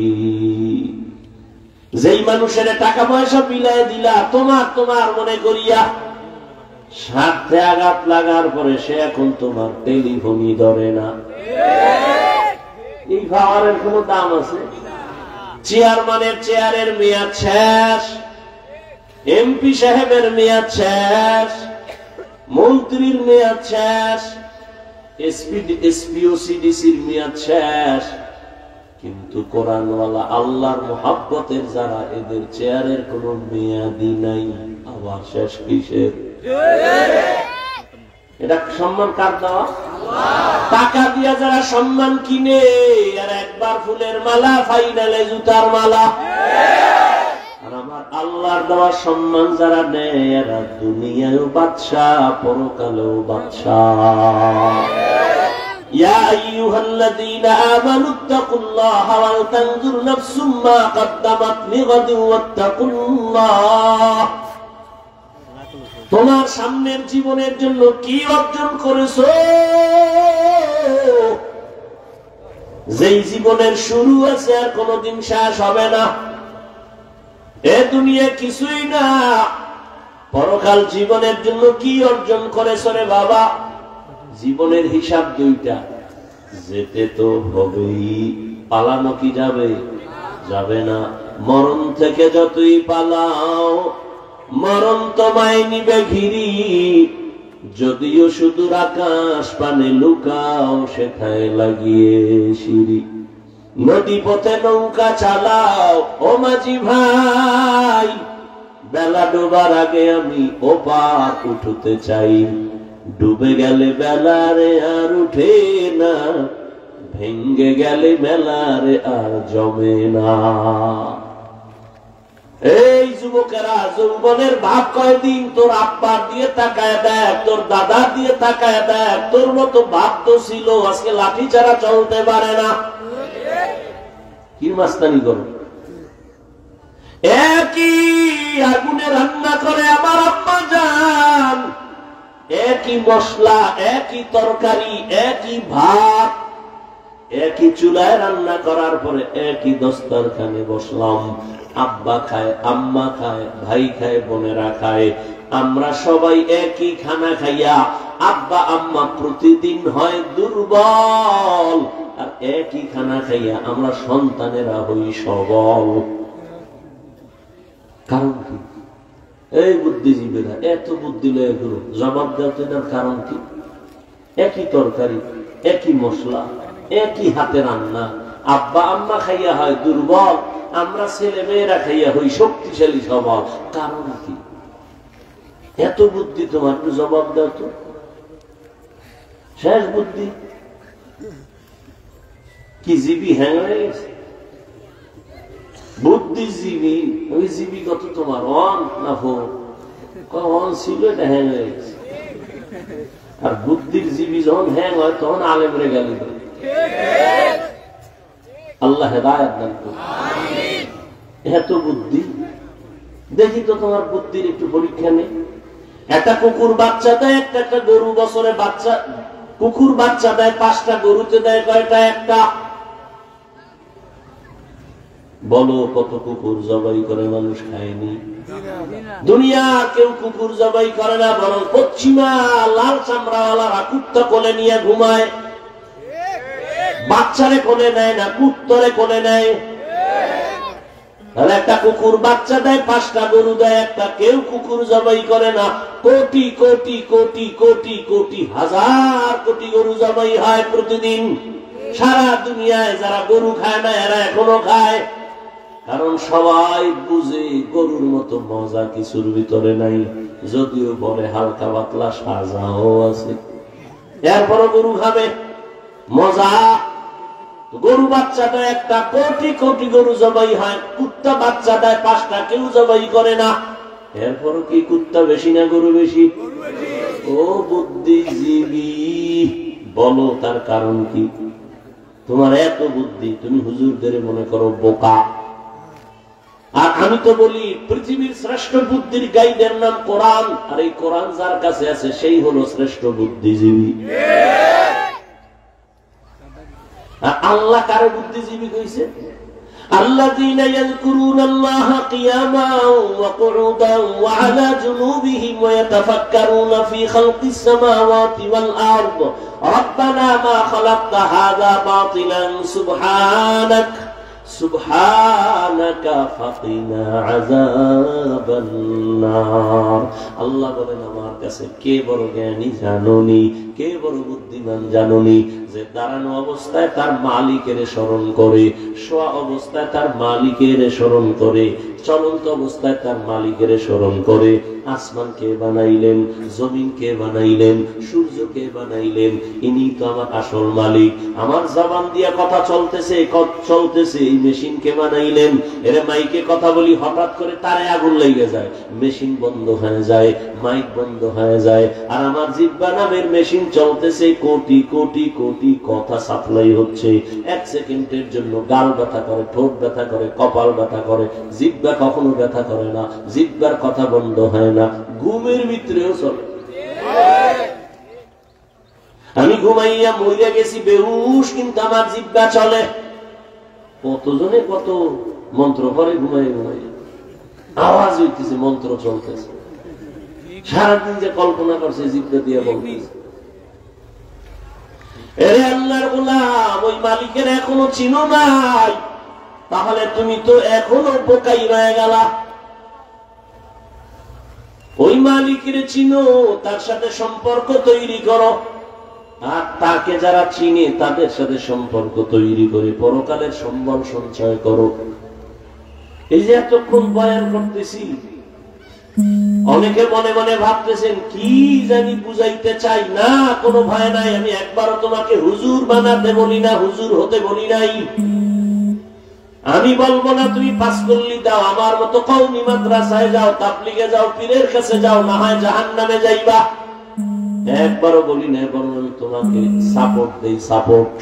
যেই মানুষের টাকা পয়সা বিলাই দিলা তোমার তোমার মনে করিয়া, স্বার্থে আঘাত লাগার পরে সে এখন তোমার টেলিফোনই ধরে না। এই পাওয়ারের কোন দাম আছে? চেয়ারম্যানের চেয়ারের মেয়াদ শেষ, এমপি সাহেবের মেয়াদ শেষ, মন্ত্রীর মেয়াদ শেষ, এসপিওসিডিসির মেয়াদ শেষ, কিন্তু কোরআনওয়ালা আল্লাহর মুহাব্বতের যারা এদের চেয়ারের কোন মেয়াদি নাই, আবার শেষ কিসের? এটা সম্মান কার দেওয়া? টাকা দিয়ে যারা সম্মান কিনে, আর একবার ফুলের মালা, ফাইনালে জুতার মালা। আর আমার আল্লাহর দেওয়া সম্মান যারা নেয়, এরা দুনিয়ায়ও বাদশাহ, পরকালেও বাদশাহ। ইয়া আইয়ুহাল্লাযীনা আমানু তাকুল্লাহা ওয়াল তানজুর নাফসুম মা কদ্দামাত লিগাদিন ওয়াত্তাকুল্লাহ। তোমার সামনের জীবনের জন্য কি অর্জন করেছো? যেই জীবনের শুরু আছে আর কোনদিন শেষ হবে না। এ দুনিয়া কিছুই না, পরকাল জীবনের জন্য কি অর্জন করেছো রে বাবা? জীবনের হিসাব দুইটা, যেতে তো হবেই, পালানো কি যাবে? যাবে না। মরণ থেকে যতই পালাও, মরণ তোমায় নিবে ঘিরি। যদিও সুদূর আকাশ পানে লুকাও, সেথায় লাগিয়ে সিঁড়ি। নদী পথে নৌকা চালাও ও মাঝি ভাই, বেলা ডোবার আগে আমি ওপার উঠতে চাই। ডুবে গেলে বেলারে আর উঠে না, ভেঙ্গে গেলে মেলারে আর জমে না। এই যুবকেরা, যৌবনের ভাব কয়দিন? তোর আব্বা দিয়ে তাকায় দেখ, তোর দাদা দিয়ে তাকায় দেখ, তোর মতো ভাব তো ছিল, আজকে লাঠি ছাড়া চলতে পারে না। কি মাস্তানি করো? একই আগুনে রান্না করে আমার আম্মা জান, একই মশলা, একই তরকারি, একই ভাত, একই চুলায় রান্না করার পরে একই দস্তরখানে বসলাম। আব্বা খায়, আম্মা খায়, ভাই খায়, বোনেরা খায়, আমরা সবাই একই খানা খাইয়া আব্বা আম্মা প্রতিদিন হয় দুর্বল, আর একই খানা খাইয়া আমরা সন্তানেরা হই সবল। কারণ কি? এই বুদ্ধিজীবীরা এত বুদ্ধি লয়ে গুরু জবাব দেওয়া, এটার কারণ কি? একই তরকারি, একই মশলা, একই হাতে রান্না। আব্বা আম্মা খাইয়া হয় দুর্বল, আমরা ছেলে মেয়েরা খাইয়া হই শক্তিশালী সবল। কারণ কি? এত বুদ্ধি তোমার, জবাব দাও তো। শেষ বুদ্ধি কি? জীবী হ্যাং হয়ে গেছে? বুদ্ধিজীবী ওই জীবী কত তোমার অন না ফোন? অন ছিল, এটা হ্যাং হয়ে গেছে। আর বুদ্ধির জীবী যখন হ্যাং হয় তখন আলেমরে গালি দেয়। আল্লাহ হেদায়েত দান করুন। এত বুদ্ধি, দেখি তো তোমার বুদ্ধির একটু পরীক্ষা নেই। একটা কুকুর বাচ্চা দেয়, একটা গরু বছরে বাচ্চা, কুকুর বাচ্চা দেয় 5টা, গরুতে দেয় কয়টা? একটা। বলো কত কুকুর জবাই করে মানুষ খায়নি? দুনিয়া কেউ কুকুর জবাই করে না, বরং পশ্চিমা লাল চামড়াওয়ালারা কুত্তা কোলে নিয়ে ঘুমায়। বাচ্চারে কোলে নেয় না, কুত্তরে কোলে নেয়। তাহলে একটা কুকুর বাচ্চা দেয়, 5টা গরু দেয় একটা, কেউ কুকুর জবাই করে না। কোটি কোটি কোটি কোটি কোটি হাজার কোটি গরু জবাই হয় প্রতিদিন। সারা দুনিয়ায় যারা গরু খায় না এরা এখনো খায়, কারণ সবাই বুঝে গরুর মতো মজা কিছুর ভিতরে নাই, যদিও বলে হালকা পাতলা সাজাও আছে, এরপরও গরু খাবে। মজা। গরু বাচ্চাটা একটা, কোটি কোটি গরু জবাই হয়। কুত্তা বাচ্চা দেয় 5টা, কেউ জবাই করে না, এরপরও কি কুত্তা বেশি না গরু বেশি? ও বুদ্ধিজীবী, বলো তার কারণ কি? তোমার এত বুদ্ধি, তুমি হুজুরদের মনে করো বোকা। আর আমি তো বলি পৃথিবীর শ্রেষ্ঠ বুদ্ধির গাইডের নাম কোরআন, আর এই কোরআন যার কাছে আছে সেই হলো শ্রেষ্ঠ বুদ্ধিজীবী। আল্লাহ কারো বুদ্ধিজীবী কইছে? الذين يذكرون الله قياما وقعودا وعلى جنوبهم ويتفكرون في خلق السماوات والأرض ربنا ما خلقت هذا باطلا سبحانك সুবহানাকা ফাকিনা আযাবান নার। আল্লাহ বলেন আমার কাছে কে বড় জ্ঞানী জানোনি, কে বড় বুদ্ধিমান জানোনি, যে দাঁড়ানো অবস্থায় তার মালিকের স্মরণ করে, শোয়া অবস্থায় তার মালিকের স্মরণ করে, চলন্ত অবস্থায় তার মালিকের স্মরণ করে। আসমান কে বানাইলেন, জমিন কে বানাইলেন, সূর্য কে বানাইলেন, ইনি তো আমার আসল মালিক। আমার জবান দিয়া কথা চলতেছে, এই মেশিন কে বানাইলেন। এরে মাইকে কথা বলি, হঠাৎ করে তারে আগুন লেগে যায়, মেশিন বন্ধ হয়ে যায়, মাইক বন্ধ হয়ে যায়, আর আমার জিহ্বা নামের মেশিন চলতেছে, কোটি কোটি কোটি কথা সাপ্লাই হচ্ছে। 1 সেকেন্ডের জন্য গাল ব্যথা করে, ঠোঁট ব্যথা করে, কপাল ব্যথা করে, জিহ্বা কখনো ব্যথা করে না, জিহ্বার কথা বন্ধ হয় না, ঘুমের ভিতরেও চলে। আমি ঘুমাইয়া মরিয়া গেছি বেহুশ, কিন্তু আমার জিহ্বা চলে। কতজনে কত মন্ত্র করে ঘুমাই ঘুমাই, আওয়াজ হইতেছে, মন্ত্র চলতেছে, সারাদিন যে কল্পনা করছে জিহ্বা দিয়ে বলতেছে। এরে আল্লাহর গোলাম, ওই মালিকের এখনো চিনো নাই, তাহলে তুমি তো এখনো বোকাই রয়ে গেলা। ওই মালিকের চিনো, তার সাথে সম্পর্ক তৈরি করো, আর তাকে যারা চিনে তাদের সাথে সম্পর্ক তৈরি করে পরকালের সম্বল সঞ্চয় করো। এই যে এতক্ষণ বয়ান করতেছি, অনেকে মনে মনে ভাবতেছেন কি জানি বুঝাইতে চাই না, কোনো ভয় নাই, আমি একবারও তোমাকে হুজুর বানাতে বলি না, হুজুর হতে বলি নাই। আমি বলবো না তুমি পাঁচকল্লি দাও, আমার মতো কওমি মাদ্রাসায় যাও, তাবলিগে যাও, পীরের কাছে যাও, না হয় জাহান্নামে যাইবা, একবারও বলি না। বরং আমি তোমাকে সাপোর্ট দেই, সাপোর্ট।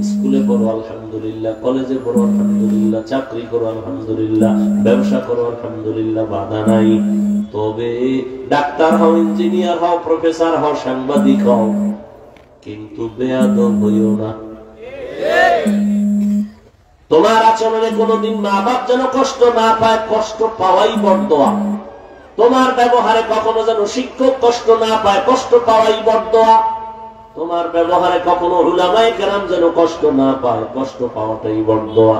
স্কুলে পড়ো আলহামদুলিল্লাহ, কলেজে পড়ো আলহামদুলিল্লাহ, চাকরি করো আলহামদুলিল্লাহ, ব্যবসা করো আলহামদুলিল্লাহ, বাধা নাই। তবে ডাক্তার হও, ইঞ্জিনিয়ার হও, প্রফেসর হও, সাংবাদিক হও, কিন্তু বেয়াদব হইও না। তোমার আচরণে কোনদিন মা বাপ যেন কষ্ট না পায়, কষ্ট পাওয়াই বড়দোয়া। তোমার ব্যবহারে কখনো যেন শিক্ষক কষ্ট না পায়, কষ্ট পাওয়াই বড়দোয়া। তোমার ব্যবহারে কখনো উলামায়ে কেরাম যেন কষ্ট না পায়, কষ্ট পাওয়াটাই বড়দোয়া।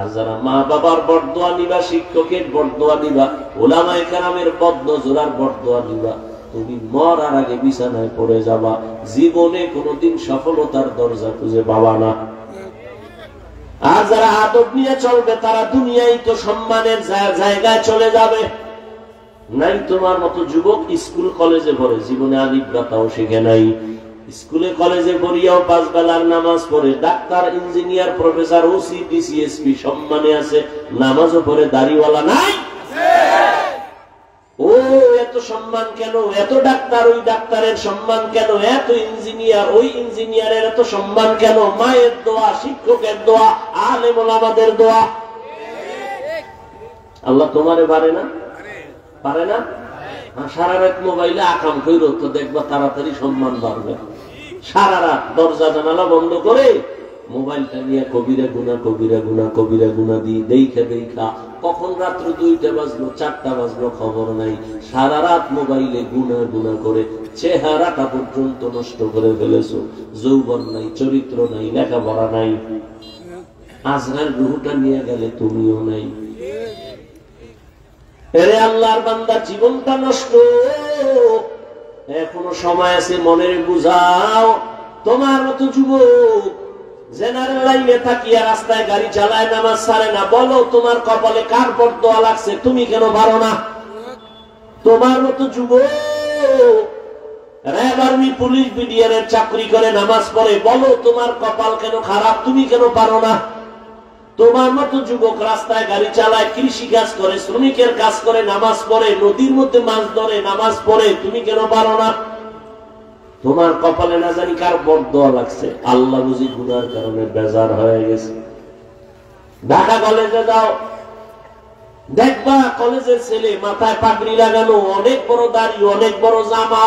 আর যারা মা বাবার বড়দোয়া নিবা, শিক্ষকের বড়দোয়া নিবা, উলামায়ে কেরামের বদনজরার বড়দোয়া নিবা, তুমি মরার আগে বিছানায় পড়ে যাবা, জীবনে কোনোদিন সফলতার দরজা খুঁজে পাবা না। আর যারা আদব নিয়ে চলবে তারা দুনিয়ায় তো সম্মানের জায়গায় চলে যাবে। নাই তোমার মতো যুবক স্কুল কলেজে পড়ে, জীবনে আলিফ বাতাও শিখে নাই, স্কুলে কলেজে পড়িয়াও 5 বেলার নামাজ পড়ে, doctor, engineer, professor, OC, DC SP সম্মানে আছে, নামাজও পড়ে, দাড়িওয়ালা নাই। ও এত সম্মান কেন? এত ডাক্তার, ওই ডাক্তারের সম্মান কেন? এত ইঞ্জিনিয়ার, ওই ইঞ্জিনিয়ারের এত সম্মান কেন? মায়ের দোয়া, শিক্ষকের দোয়া, আলেম ওলামাদের দোয়া। আল্লাহ তোমারে পারে না? পারে না? সারা রাত মোবাইলে আকাম কইরো তো দেখবা তাড়াতাড়ি সম্মান বাড়বে। সারা রাত দরজা জানালা বন্ধ করে মোবাইলটা নিয়ে কবিরা গুনা কবিরা গুনা কবিরা গুনা দিয়ে দেখা কখন রাত্র 2টা বাজলো 4টা বাজলো খবর নাই, সারা রাত মোবাইলে গুনা গুনা করে চেহারাটা পর্যন্ত নষ্ট করে ফেলেছো। যৌবন নাই, চরিত্র নাই, লেখাপড়া নাই, আজরাইল রূহটা নিয়ে গেলে তুমিও নাই। এরে আল্লাহর বান্দা, জীবনটা নষ্ট, এখনো সময় আছে, মনের বুঝাও। তোমার মতো যুবক জেনারেল লাইনে থাকিয়া রাস্তায় গাড়ি চালায়, নামাজ ছাড়ে না, বলো তোমার কপালে কার বরদোয়া লাগছে, তুমি কেন পারো না? তোমার মতো যুবক র্যাব, আর্মি, পুলিশ, বিডিআর এর চাকরি করে, নামাজ পড়ে, বলো তোমার কপাল কেন খারাপ, তুমি কেন পারো না? তোমার মতো যুবক রাস্তায় গাড়ি চালায়, কৃষি কাজ করে, শ্রমিকের কাজ করে, নামাজ পড়ে, নদীর মধ্যে মাছ ধরে, নামাজ পড়ে, তুমি কেন পারো না? তোমার কপালে না জানি কার বরদোয়া লাগছে। আল্লাহ বুঝি গুনার কারণে বেজার হয়ে গেছে। ঢাকা কলেজে যাও, দেখবা কলেজের ছেলে মাথায় পাগড়ি লাগানো, অনেক বড় দাড়ি, অনেক বড় জামা,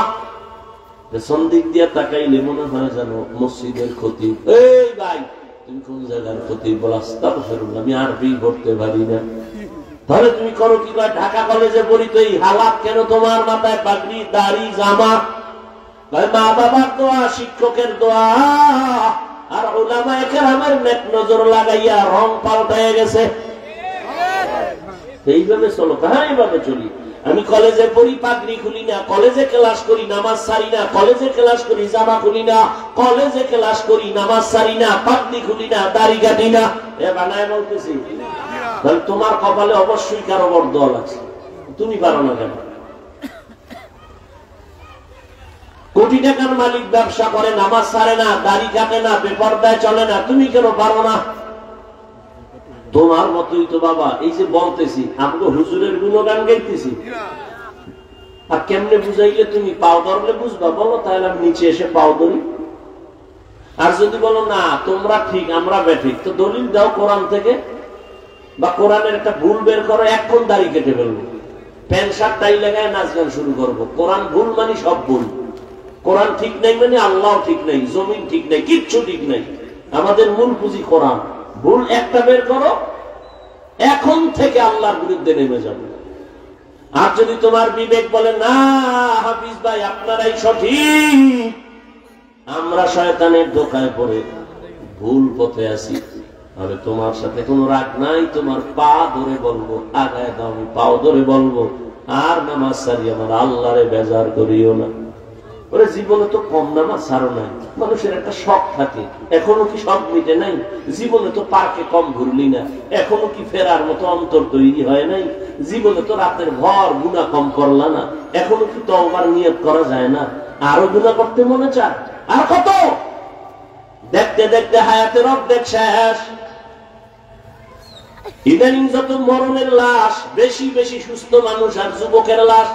পেছন দিক দিয়ে তাকাইলে মনে হয় যেন মসজিদের খতিব। এই ভাই, তুমি কোন জায়গার খতিব? বল আস্তাগফিরুল্লাহ, আমি আরবি পড়তে পারি না। তাহলে তুমি করো কি? ঢাকা কলেজে পড়ি তো এই হালাত কেন? তোমার মাথায় পাগড়ি, দাড়ি, জামা। মা বাবার দোয়া, শিক্ষকের দোয়া, আর উলামায়ে কেরামের নেক নজর লাগাইয়া রং পাল্টায় গেছে। এইভাবে চলো, হ্যাঁ এইভাবে চলি। আমি কলেজে পড়ি, পাগড়ি খুলি না, কলেজে ক্লাস করি, নামাজ ছাড়ি না, কলেজে ক্লাস করি, জামা খুলি না, কলেজে ক্লাস করি, নামাজ ছাড়ি না, পাগড়ি খুলি না, দাড়ি কাটি না। এ বানায় বলতেছি। তাহলে তোমার কপালে অবশ্যই কারো বরদোয়া লাগছে, তুমি পারো না কেন? কোটি টাকার মালিক, ব্যবসা করে, নামাজ ছাড়ে না, দাড়ি কাটে না, বেপরদায় চলে না, তুমি কেন পারো না? তোমার মতোই তো বাবা, এই যে বলতেছি, আমরা হুজুরের গুণগান গাইতেছি, আর কেমনে বুঝাইলে তুমি পাও ধরলে বুঝবা? বলো, তাহলে আমি নিচে এসে পাও ধরি। আর যদি বলো না তোমরা ঠিক আমরা বেঠিক, তো দলিল দাও কোরআন থেকে, বা কোরআনের একটা ভুল বের করো, এখন দাড়ি কেটে ফেলবো, প্যান্ট শার্ট টাই লাগায় নাচ গান শুরু করবো। কোরআন ভুল মানে সব ভুল, কোরআন ঠিক নাই মানে আল্লাহ ঠিক নাই, জমিন ঠিক নাই, কিচ্ছু ঠিক নাই। আমাদের মূল পুঁজি কোরআন। ভুল একটা বের করো, এখন থেকে আল্লাহর বিরুদ্ধে নেমে যাবে। আর যদি তোমার বিবেক বলে না হাফিজ ভাই আপনারাই সঠিক, আমরা শয়তানের ধোঁকায় পড়ে ভুল পথে আছি, তাহলে তোমার সাথে কোনো রাগ নাই, তোমার পা ধরে বলবো, আগায় দাও, আমি পাও ধরে বলবো, আর নামাজ সারি আমার আল্লাহরে বেজার করিও না। ওরে জীবনে তো কম নামাজ ছাড়ো নাই, মানুষের একটা শখ থাকে, এখনো কি শখ মিটে নাই? জীবনে তো পার্কে কম ঘুরলি না, এখনো কি ফেরার মতো অন্তর তৈরি হয় নাই? জীবনে তো রাতের ভর গুনাহ কম করলা না, এখনো কি তওবার নিয়ত করা যায় না? আরো গুনাহ করতে মনে চায়? আর কত? দেখতে দেখতে হায়াতের অর্ধেক শেষ। ইদানিং যত মরণের লাশ, বেশি বেশি সুস্থ মানুষ আর যুবকের লাশ।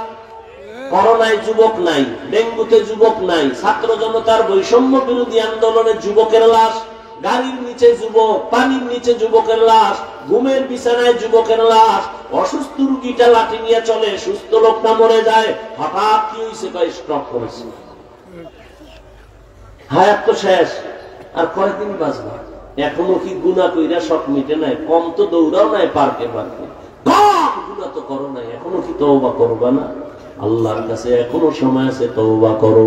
করোনায় যুবক নাই, ডেঙ্গুতে যুবক নাই, ছাত্র জনতার বৈষম্য বিরোধী আন্দোলনে যুবকের লাশ, গাড়ির নিচে যুবক, পানির নিচে যুবকের লাশ, ঘুমের বিছানায় যুবকের লাশ। অসুস্থ রুগীটা লাঠি নিয়ে চলে, সুস্থ লোকটা মরে যায়। হঠাৎ কি হয়েছে? স্ট্রোক করেছে। হায়াত তো শেষ, আর কয়েকদিন বাঁচবা। এখনো কি গুনাহ কইরা শখ মিটে নাই? কম তো দৌড়াও নাই পার্কে পার্কে, কম গুনাহ তো করো নাই, এখনো কি তওবা করবা না? আল্লাহর কাছে এখনো সময় আছে, তওবা করো।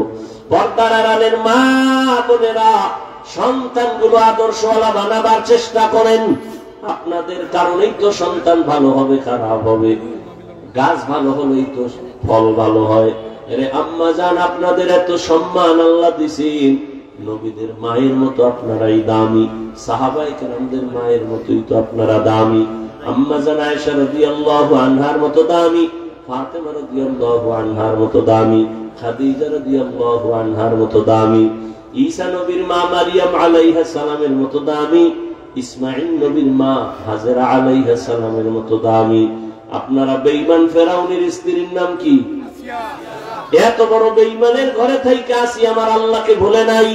পর্দার আড়ালের মা বোনেরা, সন্তানগুলো আদর্শওয়ালা বানাবার চেষ্টা করেন। আপনাদের কারণেই তো সন্তান ভালো হবে, খারাপ হবে। গাছ ভালো হলেই তো ফল ভালো হয়। আরে আম্মা জান, আপনাদের এত সম্মান আল্লাহ দিছেন, নবীদের মায়ের মতো আপনারাই দামি, সাহাবায়ে কেরামদের মায়ের মতোই তো আপনারা দামি। আম্মা জান আয়েশা রাদিয়াল্লাহু আনহার মতো দামি, ফাতেমা রাদিয়াল্লাহু আনহার মতো দামি, খাদিজা রাদিয়াল্লাহু আনহার মতো দামি, ঈসা নবীর মা মারিয়াম আলাইহিস সালামের মতো দামি, ইসমাঈল নবীর মা হাজেরা আলাইহিস সালামের মতো দামি। আপনারা বেঈমান ফেরাউনের স্ত্রীর নাম কি? এত বড় বেঈমানের ঘরে থেকে আসি আমার আল্লাহকে ভুলে নাই।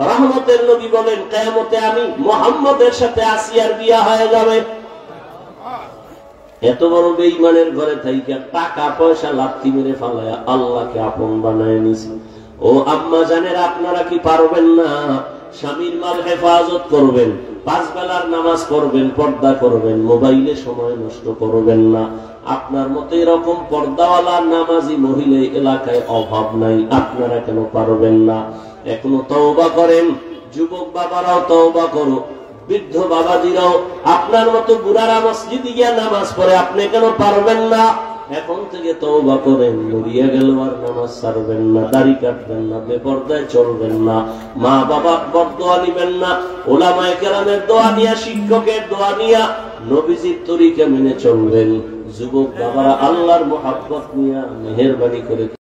রহমতের নবী বলেন, কিয়ামতে আমি মুহাম্মদের সাথে আসিয়ার বিয়া হয়ে যাবে। এত বড় বেঈমানের ঘরে থেকে টাকা পয়সা লাথি মেরে ফালায়া আল্লাহকে আপন বানায় নিছে। ও আম্মা জানেরা, আপনারা কি পারবেন না? স্বামীর মাল হেফাজত করবেন, 5 বেলার নামাজ পড়বেন, পর্দা করবেন, মোবাইলে সময় নষ্ট করবেন না। আপনার মতো এরকম পর্দাওয়ালা নামাজি মহিলা এলাকায় অভাব নাই, আপনারা কেন পারবেন না? এখনো তওবা করেন। যুবক বাবারাও তওবা করো, বৃদ্ধ বাবাজিরাও। আপনার মতো বুড়ারা মসজিদে গিয়ে নামাজ পড়ে, আপনি কেন পারবেন না? এখন থেকে তওবা করেন, মরিয়া গেল আর নামাজ ছাড়বেন না, দাড়ি কাটবেন না, বেপরদায় চলবেন না, মা বাবা বরদোয়া নিবেন না, ওলামায়ে কেরামের দোয়া নিয়া, শিক্ষকের দোয়া নিয়া নবীজির তরিকা মেনে চলবেন। যুবক বাবারা আল্লাহর মুহাব্বত নিয়া মেহেরবানি করে